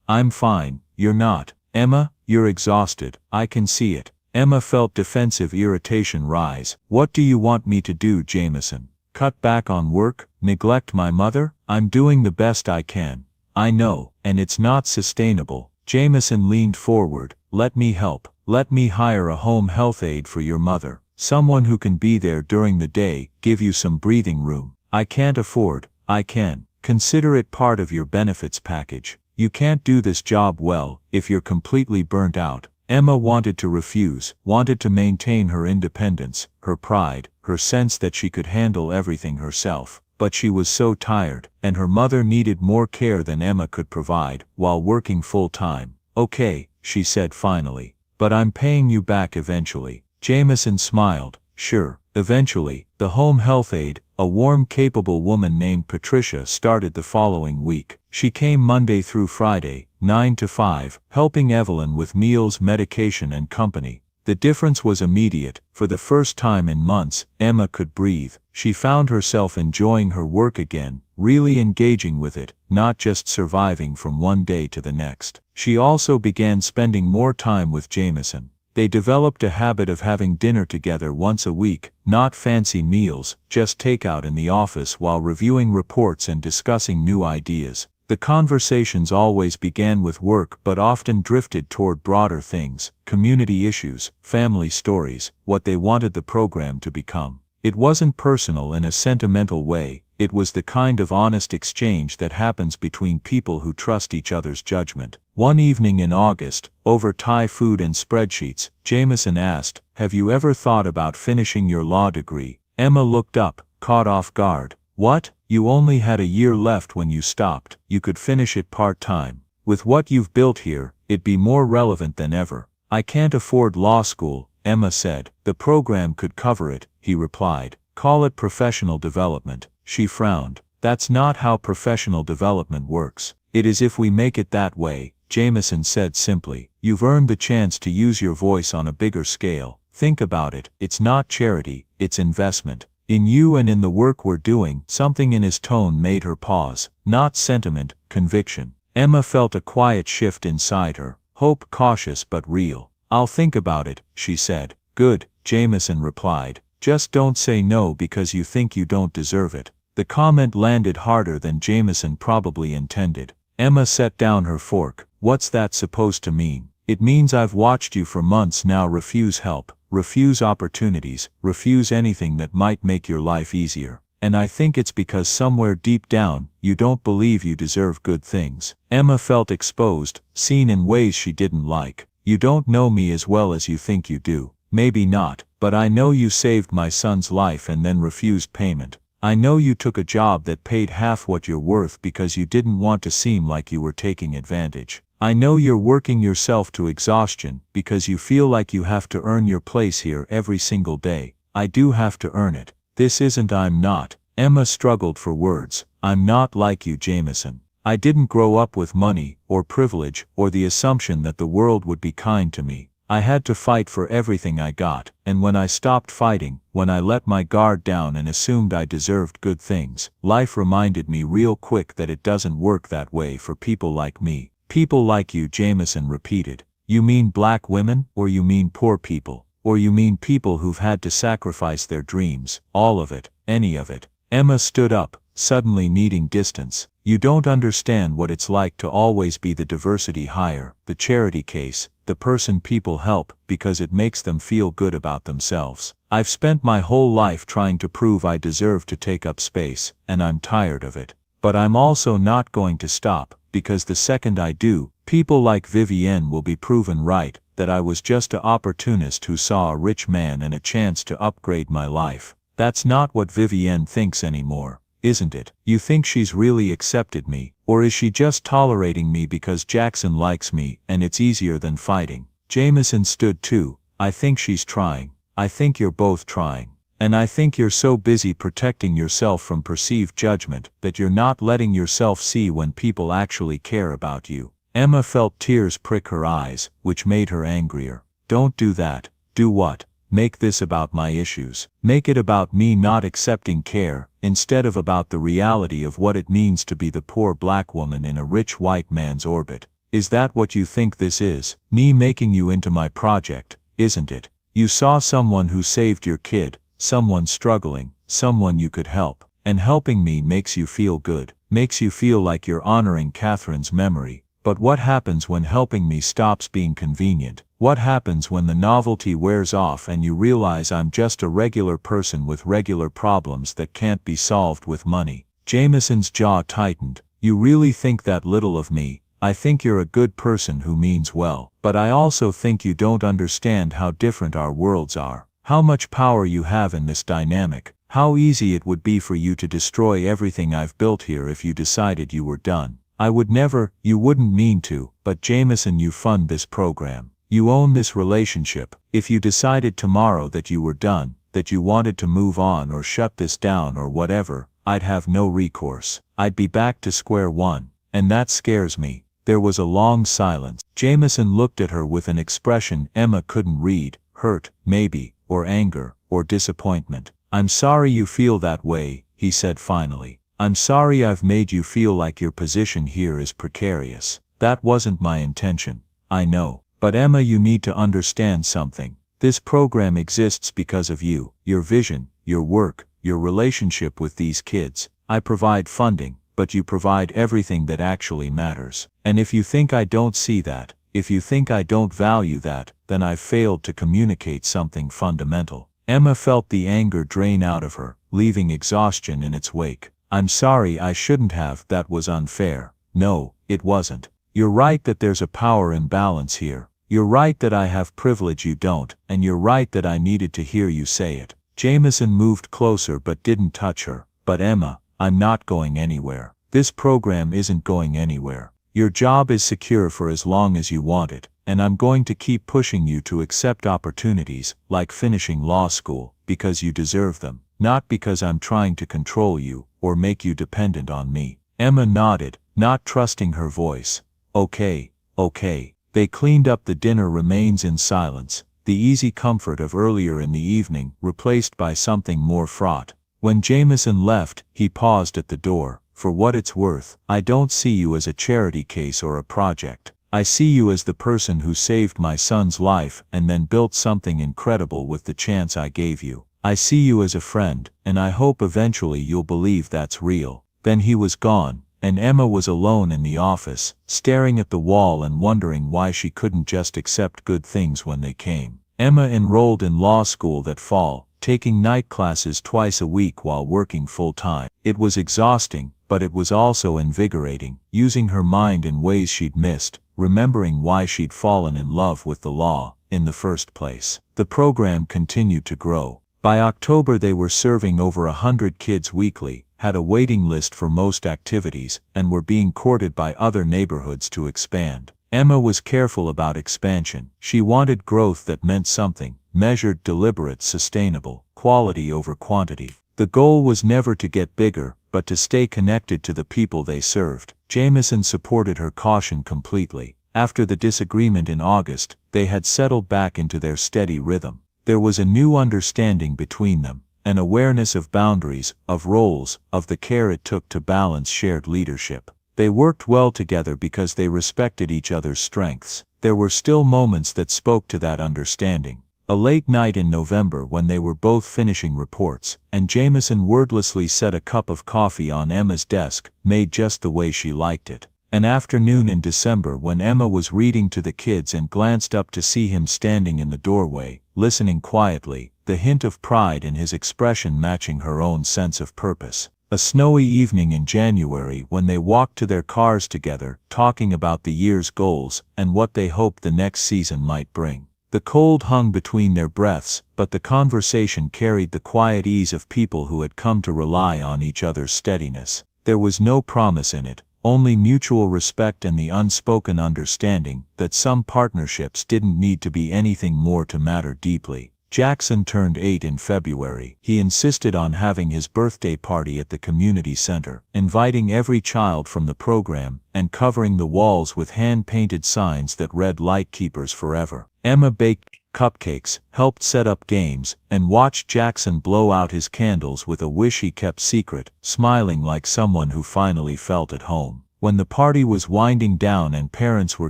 "I'm fine." "You're not. Emma, you're exhausted. I can see it." Emma felt defensive irritation rise. "What do you want me to do, Jameson? Cut back on work? Neglect my mother? I'm doing the best I can." "I know, and it's not sustainable." Jameson leaned forward. "Let me help. Let me hire a home health aide for your mother. Someone who can be there during the day, give you some breathing room." "I can't afford." "I can." Consider it part of your benefits package. You can't do this job well if you're completely burnt out. Emma wanted to refuse, wanted to maintain her independence, her pride, her sense that she could handle everything herself. But she was so tired, and her mother needed more care than Emma could provide, while working full-time. "Okay," she said finally. "But I'm paying you back eventually." Jameson smiled. "Sure, eventually." The home health aide, a warm, capable woman named Patricia, started the following week. She came Monday through Friday, 9 to 5, helping Evelyn with meals, medication, and company. The difference was immediate. For the first time in months, Emma could breathe. She found herself enjoying her work again, really engaging with it, not just surviving from one day to the next. She also began spending more time with Jameson. They developed a habit of having dinner together once a week, not fancy meals, just takeout in the office while reviewing reports and discussing new ideas. The conversations always began with work but often drifted toward broader things, community issues, family stories, what they wanted the program to become. It wasn't personal in a sentimental way, it was the kind of honest exchange that happens between people who trust each other's judgment. One evening in August, over Thai food and spreadsheets, Jameson asked, "Have you ever thought about finishing your law degree?" Emma looked up, caught off guard. "What? You only had a year left when you stopped. You could finish it part-time. With what you've built here, it'd be more relevant than ever." "I can't afford law school," Emma said. "The program could cover it," he replied. "Call it professional development." She frowned. "That's not how professional development works." "It is if we make it that way," Jameson said simply. "You've earned the chance to use your voice on a bigger scale. Think about it. It's not charity, it's investment. In you and in the work we're doing." Something in his tone made her pause. Not sentiment, conviction. Emma felt a quiet shift inside her, hope cautious but real. "I'll think about it," she said. "Good," Jameson replied. "Just don't say no because you think you don't deserve it." The comment landed harder than Jameson probably intended. Emma set down her fork. "What's that supposed to mean?" "It means I've watched you for months now refuse help, refuse opportunities, refuse anything that might make your life easier. And I think it's because somewhere deep down, you don't believe you deserve good things." Emma felt exposed, seen in ways she didn't like. "You don't know me as well as you think you do." "Maybe not, but I know you saved my son's life and then refused payment. I know you took a job that paid half what you're worth because you didn't want to seem like you were taking advantage. I know you're working yourself to exhaustion because you feel like you have to earn your place here every single day. I do have to earn it. This isn't I'm not." Emma struggled for words. "I'm not like you, Jameson. I didn't grow up with money, or privilege, or the assumption that the world would be kind to me. I had to fight for everything I got, and when I stopped fighting, when I let my guard down and assumed I deserved good things, life reminded me real quick that it doesn't work that way for people like me." "People like you," Jameson repeated. "You mean black women, or you mean poor people? Or you mean people who've had to sacrifice their dreams, all of it, any of it?" Emma stood up, suddenly needing distance. "You don't understand what it's like to always be the diversity hire, the charity case, the person people help because it makes them feel good about themselves. I've spent my whole life trying to prove I deserve to take up space, and I'm tired of it. But I'm also not going to stop, because the second I do, people like Vivienne will be proven right, that I was just an opportunist who saw a rich man and a chance to upgrade my life. That's not what Vivienne thinks anymore, isn't it? You think she's really accepted me, or is she just tolerating me because Jackson likes me and it's easier than fighting?" Jameson stood too. "I think she's trying. I think you're both trying. And I think you're so busy protecting yourself from perceived judgment that you're not letting yourself see when people actually care about you." Emma felt tears prick her eyes, which made her angrier. "Don't do that." "Do what?" "Make this about my issues. Make it about me not accepting care, instead of about the reality of what it means to be the poor black woman in a rich white man's orbit. Is that what you think this is? Me making you into my project, isn't it? You saw someone who saved your kid, someone struggling, someone you could help, and helping me makes you feel good, makes you feel like you're honoring Catherine's memory. But what happens when helping me stops being convenient? What happens when the novelty wears off and you realize I'm just a regular person with regular problems that can't be solved with money?" Jameson's jaw tightened. You really think that little of me? I think you're a good person who means well. But I also think you don't understand how different our worlds are. How much power you have in this dynamic. How easy it would be for you to destroy everything I've built here if you decided you were done. I would never, you wouldn't mean to, but Jameson, you fund this program. You own this relationship. If you decided tomorrow that you were done, that you wanted to move on or shut this down or whatever, I'd have no recourse. I'd be back to square one. And that scares me. There was a long silence. Jameson looked at her with an expression Emma couldn't read, hurt, maybe, or anger, or disappointment. I'm sorry you feel that way, he said finally. I'm sorry I've made you feel like your position here is precarious. That wasn't my intention. I know. But Emma, you need to understand something. This program exists because of you, your vision, your work, your relationship with these kids. I provide funding, but you provide everything that actually matters. And if you think I don't see that, if you think I don't value that, then I've failed to communicate something fundamental. Emma felt the anger drain out of her, leaving exhaustion in its wake. I'm sorry, I shouldn't have. That was unfair. No, it wasn't. You're right that there's a power imbalance here. You're right that I have privilege you don't, and you're right that I needed to hear you say it. Jameson moved closer but didn't touch her. But Emma, I'm not going anywhere. This program isn't going anywhere. Your job is secure for as long as you want it, and I'm going to keep pushing you to accept opportunities, like finishing law school, because you deserve them, not because I'm trying to control you, or make you dependent on me. Emma nodded, not trusting her voice. Okay, okay. They cleaned up the dinner remains in silence, the easy comfort of earlier in the evening replaced by something more fraught. When Jameson left, he paused at the door. For what it's worth, I don't see you as a charity case or a project. I see you as the person who saved my son's life and then built something incredible with the chance I gave you. I see you as a friend, and I hope eventually you'll believe that's real. Then he was gone, and Emma was alone in the office, staring at the wall and wondering why she couldn't just accept good things when they came. Emma enrolled in law school that fall, taking night classes twice a week while working full-time. It was exhausting, but it was also invigorating, using her mind in ways she'd missed, remembering why she'd fallen in love with the law in the first place. The program continued to grow. By October they were serving over 100 kids weekly, had a waiting list for most activities, and were being courted by other neighborhoods to expand. Emma was careful about expansion. She wanted growth that meant something, measured, deliberate, sustainable, quality over quantity. The goal was never to get bigger, but to stay connected to the people they served. Jameson supported her caution completely. After the disagreement in August, they had settled back into their steady rhythm. There was a new understanding between them, an awareness of boundaries, of roles, of the care it took to balance shared leadership. They worked well together because they respected each other's strengths. There were still moments that spoke to that understanding. A late night in November when they were both finishing reports, and Jameson wordlessly set a cup of coffee on Emma's desk, made just the way she liked it. An afternoon in December when Emma was reading to the kids and glanced up to see him standing in the doorway, listening quietly, the hint of pride in his expression matching her own sense of purpose. A snowy evening in January when they walked to their cars together, talking about the year's goals and what they hoped the next season might bring. The cold hung between their breaths, but the conversation carried the quiet ease of people who had come to rely on each other's steadiness. There was no promise in it, only mutual respect and the unspoken understanding that some partnerships didn't need to be anything more to matter deeply. Jackson turned 8 in February. He insisted on having his birthday party at the community center, inviting every child from the program, and covering the walls with hand-painted signs that read "Lightkeepers Forever." Emma baked cupcakes, helped set up games, and watched Jackson blow out his candles with a wish he kept secret, smiling like someone who finally felt at home. When the party was winding down and parents were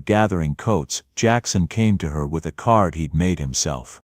gathering coats, Jackson came to her with a card he'd made himself.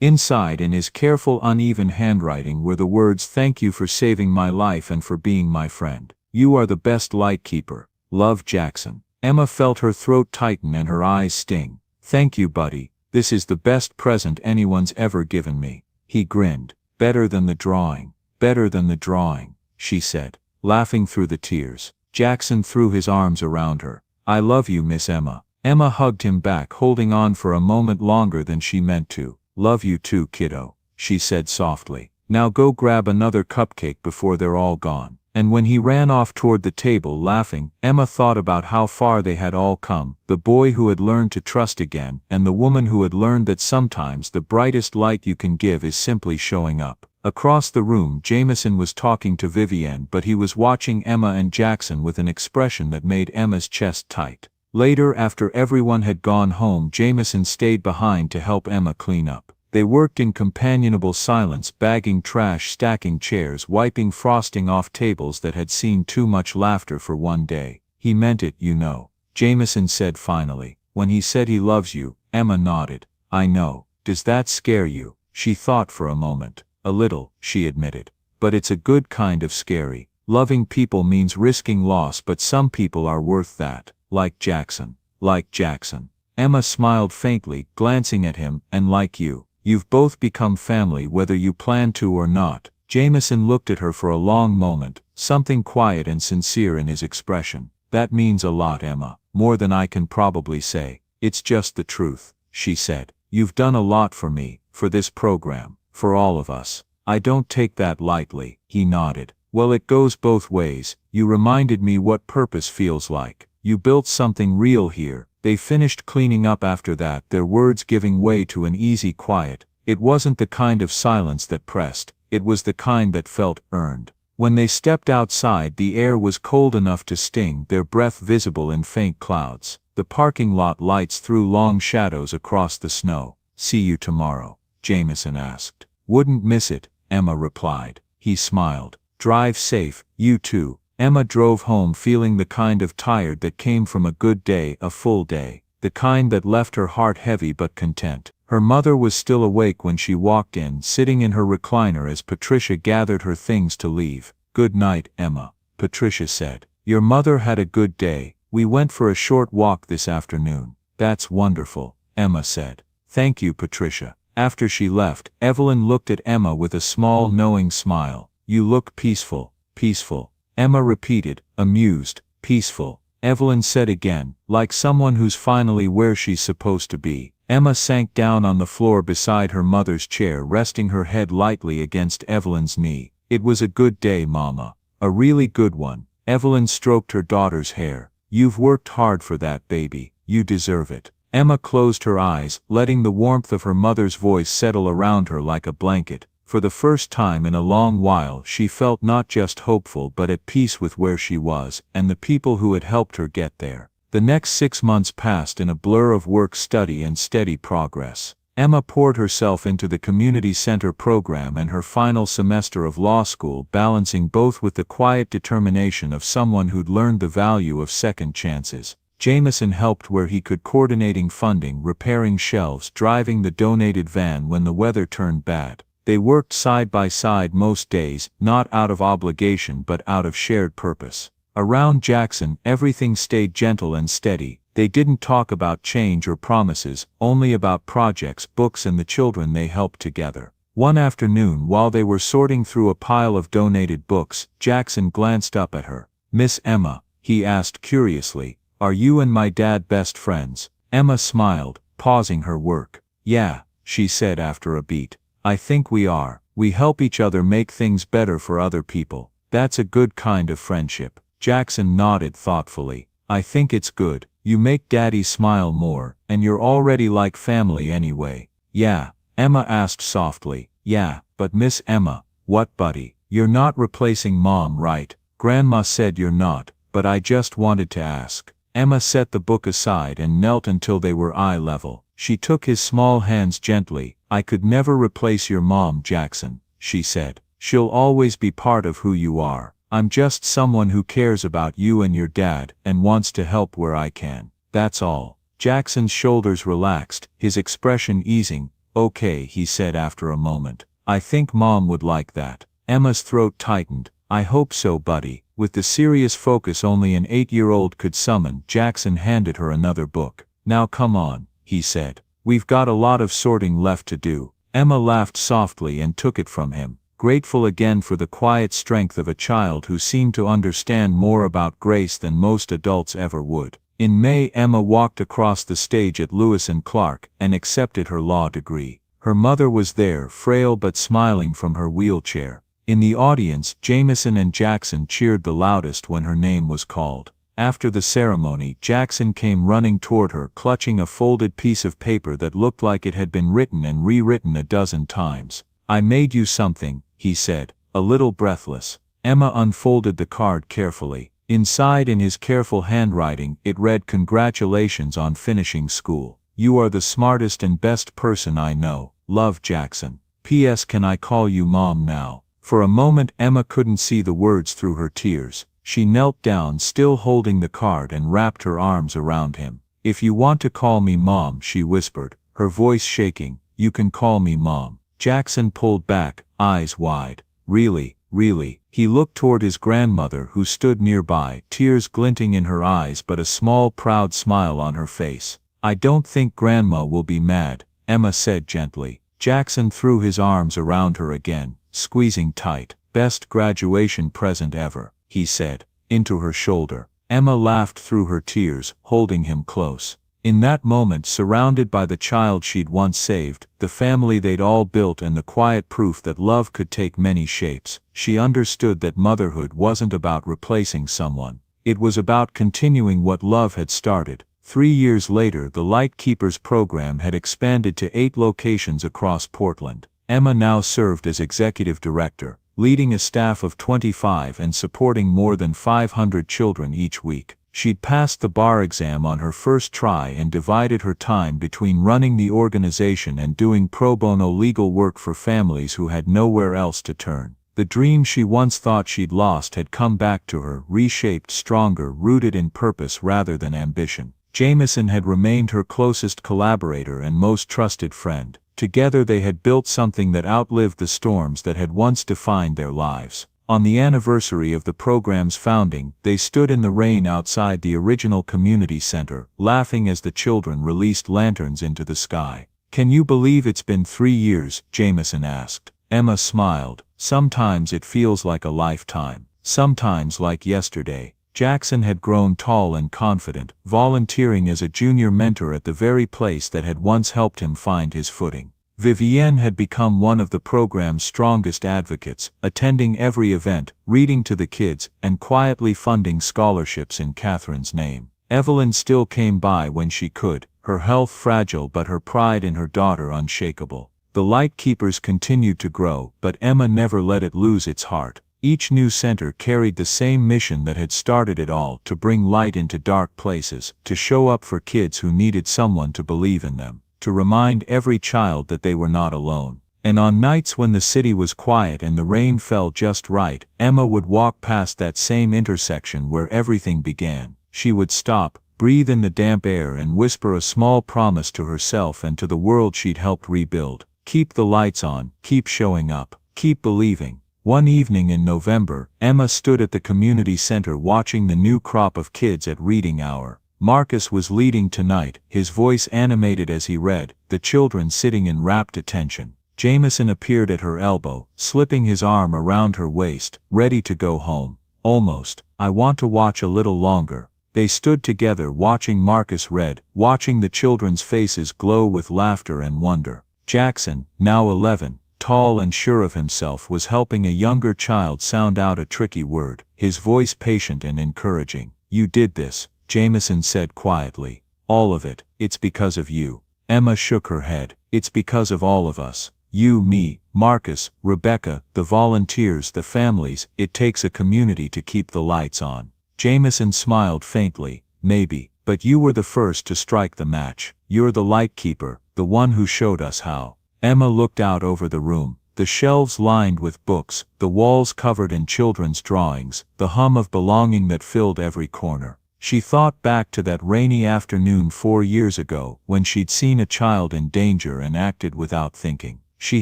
Inside, in his careful, uneven handwriting, were the words, "Thank you for saving my life and for being my friend. You are the best lightkeeper. Love, Jackson." Emma felt her throat tighten and her eyes sting. "Thank you, buddy. This is the best present anyone's ever given me." He grinned. "Better than the drawing. Better than the drawing," she said. laughing through the tears. Jackson threw his arms around her. I love you, Miss Emma. Emma hugged him back, holding on for a moment longer than she meant to. Love you too, kiddo, she said softly. Now go grab another cupcake before they're all gone. And when he ran off toward the table laughing, Emma thought about how far they had all come, the boy who had learned to trust again, and the woman who had learned that sometimes the brightest light you can give is simply showing up. Across the room, Jameson was talking to Vivienne, but he was watching Emma and Jackson with an expression that made Emma's chest tight. Later, after everyone had gone home, Jameson stayed behind to help Emma clean up. They worked in companionable silence, bagging trash, stacking chairs, wiping frosting off tables that had seen too much laughter for one day. He meant it, you know, Jameson said finally. When he said he loves you, Emma nodded. I know. Does that scare you? She thought for a moment. A little, she admitted. But it's a good kind of scary. Loving people means risking loss, but some people are worth that. Like Jackson. Like Jackson. Emma smiled faintly, glancing at him, and like you. You've both become family whether you plan to or not. Jameson looked at her for a long moment, something quiet and sincere in his expression. That means a lot, Emma. More than I can probably say. It's just the truth, she said. You've done a lot for me, for this program, for all of us. I don't take that lightly, he nodded. Well, it goes both ways. You reminded me what purpose feels like. You built something real here. They finished cleaning up after that, their words giving way to an easy quiet. It wasn't the kind of silence that pressed, it was the kind that felt earned. When they stepped outside, the air was cold enough to sting, their breath visible in faint clouds. The parking lot lights threw long shadows across the snow. See you tomorrow, Jameson asked. Wouldn't miss it, Emma replied. He smiled. Drive safe, you too. Emma drove home feeling the kind of tired that came from a good day, a full day, the kind that left her heart heavy but content. Her mother was still awake when she walked in, sitting in her recliner as Patricia gathered her things to leave. Good night, Emma, Patricia said. Your mother had a good day. We went for a short walk this afternoon. That's wonderful, Emma said. Thank you, Patricia. After she left, Evelyn looked at Emma with a small, knowing smile. You look peaceful, peaceful. Emma repeated, amused. Peaceful. Evelyn said again, like someone who's finally where she's supposed to be. Emma sank down on the floor beside her mother's chair, resting her head lightly against Evelyn's knee. It was a good day, Mama. A really good one. Evelyn stroked her daughter's hair. You've worked hard for that, baby. You deserve it. Emma closed her eyes, letting the warmth of her mother's voice settle around her like a blanket. For the first time in a long while, she felt not just hopeful but at peace with where she was, and the people who had helped her get there. The next 6 months passed in a blur of work, study, and steady progress. Emma poured herself into the community center program and her final semester of law school, balancing both with the quiet determination of someone who'd learned the value of second chances. Jameson helped where he could, coordinating funding, repairing shelves, driving the donated van when the weather turned bad. They worked side by side most days, not out of obligation but out of shared purpose. Around Jackson, everything stayed gentle and steady. They didn't talk about change or promises, only about projects, books, and the children they helped together. One afternoon, while they were sorting through a pile of donated books, Jackson glanced up at her. Miss Emma, he asked curiously, are you and my dad best friends? Emma smiled, pausing her work. Yeah, she said after a beat. I think we are. We help each other make things better for other people. That's a good kind of friendship. Jackson nodded thoughtfully. I think it's good. You make Daddy smile more, and you're already like family anyway. Yeah, Emma asked softly. Yeah, but Miss Emma, what buddy? You're not replacing Mom, right? Grandma said you're not, but I just wanted to ask. Emma set the book aside and knelt until they were eye level. She took his small hands gently. I could never replace your mom, Jackson, she said. She'll always be part of who you are. I'm just someone who cares about you and your dad and wants to help where I can. That's all. Jackson's shoulders relaxed, his expression easing. Okay, he said after a moment. I think Mom would like that. Emma's throat tightened. I hope so, buddy. With the serious focus only an 8-year-old could summon, Jackson handed her another book. Now come on, he said. We've got a lot of sorting left to do. Emma laughed softly and took it from him. grateful again for the quiet strength of a child who seemed to understand more about grace than most adults ever would. In May, Emma walked across the stage at Lewis and Clark and accepted her law degree. Her mother was there, frail but smiling from her wheelchair. In the audience, Jameson and Jackson cheered the loudest when her name was called. After the ceremony, Jackson came running toward her, clutching a folded piece of paper that looked like it had been written and rewritten a dozen times. "I made you something," he said, a little breathless. Emma unfolded the card carefully. Inside, in his careful handwriting, it read, "Congratulations on finishing school. You are the smartest and best person I know. Love, Jackson. P.S. Can I call you Mom now?" For a moment Emma couldn't see the words through her tears. She knelt down, still holding the card, and wrapped her arms around him. "If you want to call me Mom," she whispered, her voice shaking, "you can call me Mom." Jackson pulled back, eyes wide. "Really, really?" He looked toward his grandmother, who stood nearby, tears glinting in her eyes but a small proud smile on her face. "I don't think Grandma will be mad," Emma said gently. Jackson threw his arms around her again, squeezing tight. "Best graduation present ever," he said, into her shoulder. Emma laughed through her tears, holding him close. In that moment, surrounded by the child she'd once saved, the family they'd all built, and the quiet proof that love could take many shapes, she understood that motherhood wasn't about replacing someone. It was about continuing what love had started. 3 years later, the Light Keepers program had expanded to 8 locations across Portland. Emma now served as executive director, leading a staff of 25 and supporting more than 500 children each week. She'd passed the bar exam on her first try and divided her time between running the organization and doing pro bono legal work for families who had nowhere else to turn. The dream she once thought she'd lost had come back to her, reshaped, stronger, rooted in purpose rather than ambition. Jameson had remained her closest collaborator and most trusted friend. Together they had built something that outlived the storms that had once defined their lives. On the anniversary of the program's founding, they stood in the rain outside the original community center, laughing as the children released lanterns into the sky. "Can you believe it's been 3 years?" Jameson asked. Emma smiled. "Sometimes it feels like a lifetime. Sometimes like yesterday." Jackson had grown tall and confident, volunteering as a junior mentor at the very place that had once helped him find his footing. Vivienne had become one of the program's strongest advocates, attending every event, reading to the kids, and quietly funding scholarships in Catherine's name. Evelyn still came by when she could, her health fragile but her pride in her daughter unshakable. The Light Keepers continued to grow, but Emma never let it lose its heart. Each new center carried the same mission that had started it all: to bring light into dark places, to show up for kids who needed someone to believe in them, to remind every child that they were not alone. And on nights when the city was quiet and the rain fell just right, Emma would walk past that same intersection where everything began. She would stop, breathe in the damp air, and whisper a small promise to herself and to the world she'd helped rebuild. Keep the lights on, keep showing up, keep believing. One evening in November, Emma stood at the community center watching the new crop of kids at reading hour. Marcus was leading tonight, his voice animated as he read, the children sitting in rapt attention. Jameson appeared at her elbow, slipping his arm around her waist, ready to go home. "Almost. I want to watch a little longer." They stood together watching Marcus read, watching the children's faces glow with laughter and wonder. Jackson, now 11, tall and sure of himself, was helping a younger child sound out a tricky word, his voice patient and encouraging. "You did this," Jameson said quietly. "All of it. It's because of you." Emma shook her head. "It's because of all of us. You, me, Marcus, Rebecca, the volunteers, the families. It takes a community to keep the lights on." Jameson smiled faintly. "Maybe, but you were the first to strike the match. You're the light keeper, the one who showed us how." Emma looked out over the room, the shelves lined with books, the walls covered in children's drawings, the hum of belonging that filled every corner. She thought back to that rainy afternoon 4 years ago, when she'd seen a child in danger and acted without thinking. She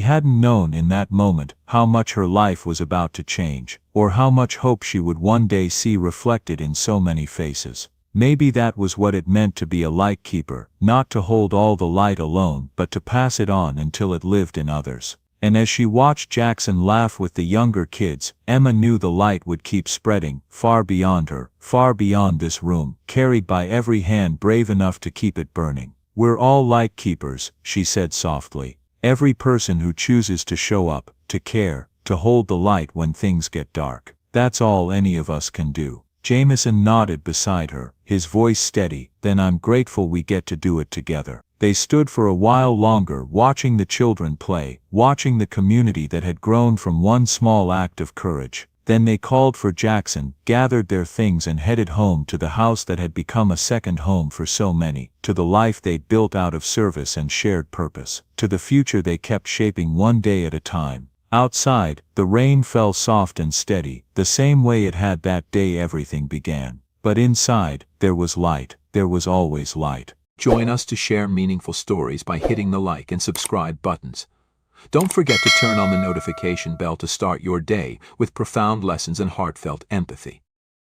hadn't known in that moment how much her life was about to change, or how much hope she would one day see reflected in so many faces. Maybe that was what it meant to be a light keeper, not to hold all the light alone, but to pass it on until it lived in others. And as she watched Jackson laugh with the younger kids, Emma knew the light would keep spreading, far beyond her, far beyond this room, carried by every hand brave enough to keep it burning. "We're all light keepers," she said softly. "Every person who chooses to show up, to care, to hold the light when things get dark. That's all any of us can do." Jameson nodded beside her, his voice steady. "Then I'm grateful we get to do it together." They stood for a while longer, watching the children play, watching the community that had grown from one small act of courage. Then they called for Jackson, gathered their things and headed home to the house that had become a second home for so many, to the life they'd built out of service and shared purpose, to the future they kept shaping one day at a time. Outside, the rain fell soft and steady, the same way it had that day everything began. But inside, there was light. There was always light. Join us to share meaningful stories by hitting the like and subscribe buttons. Don't forget to turn on the notification bell to start your day with profound lessons and heartfelt empathy.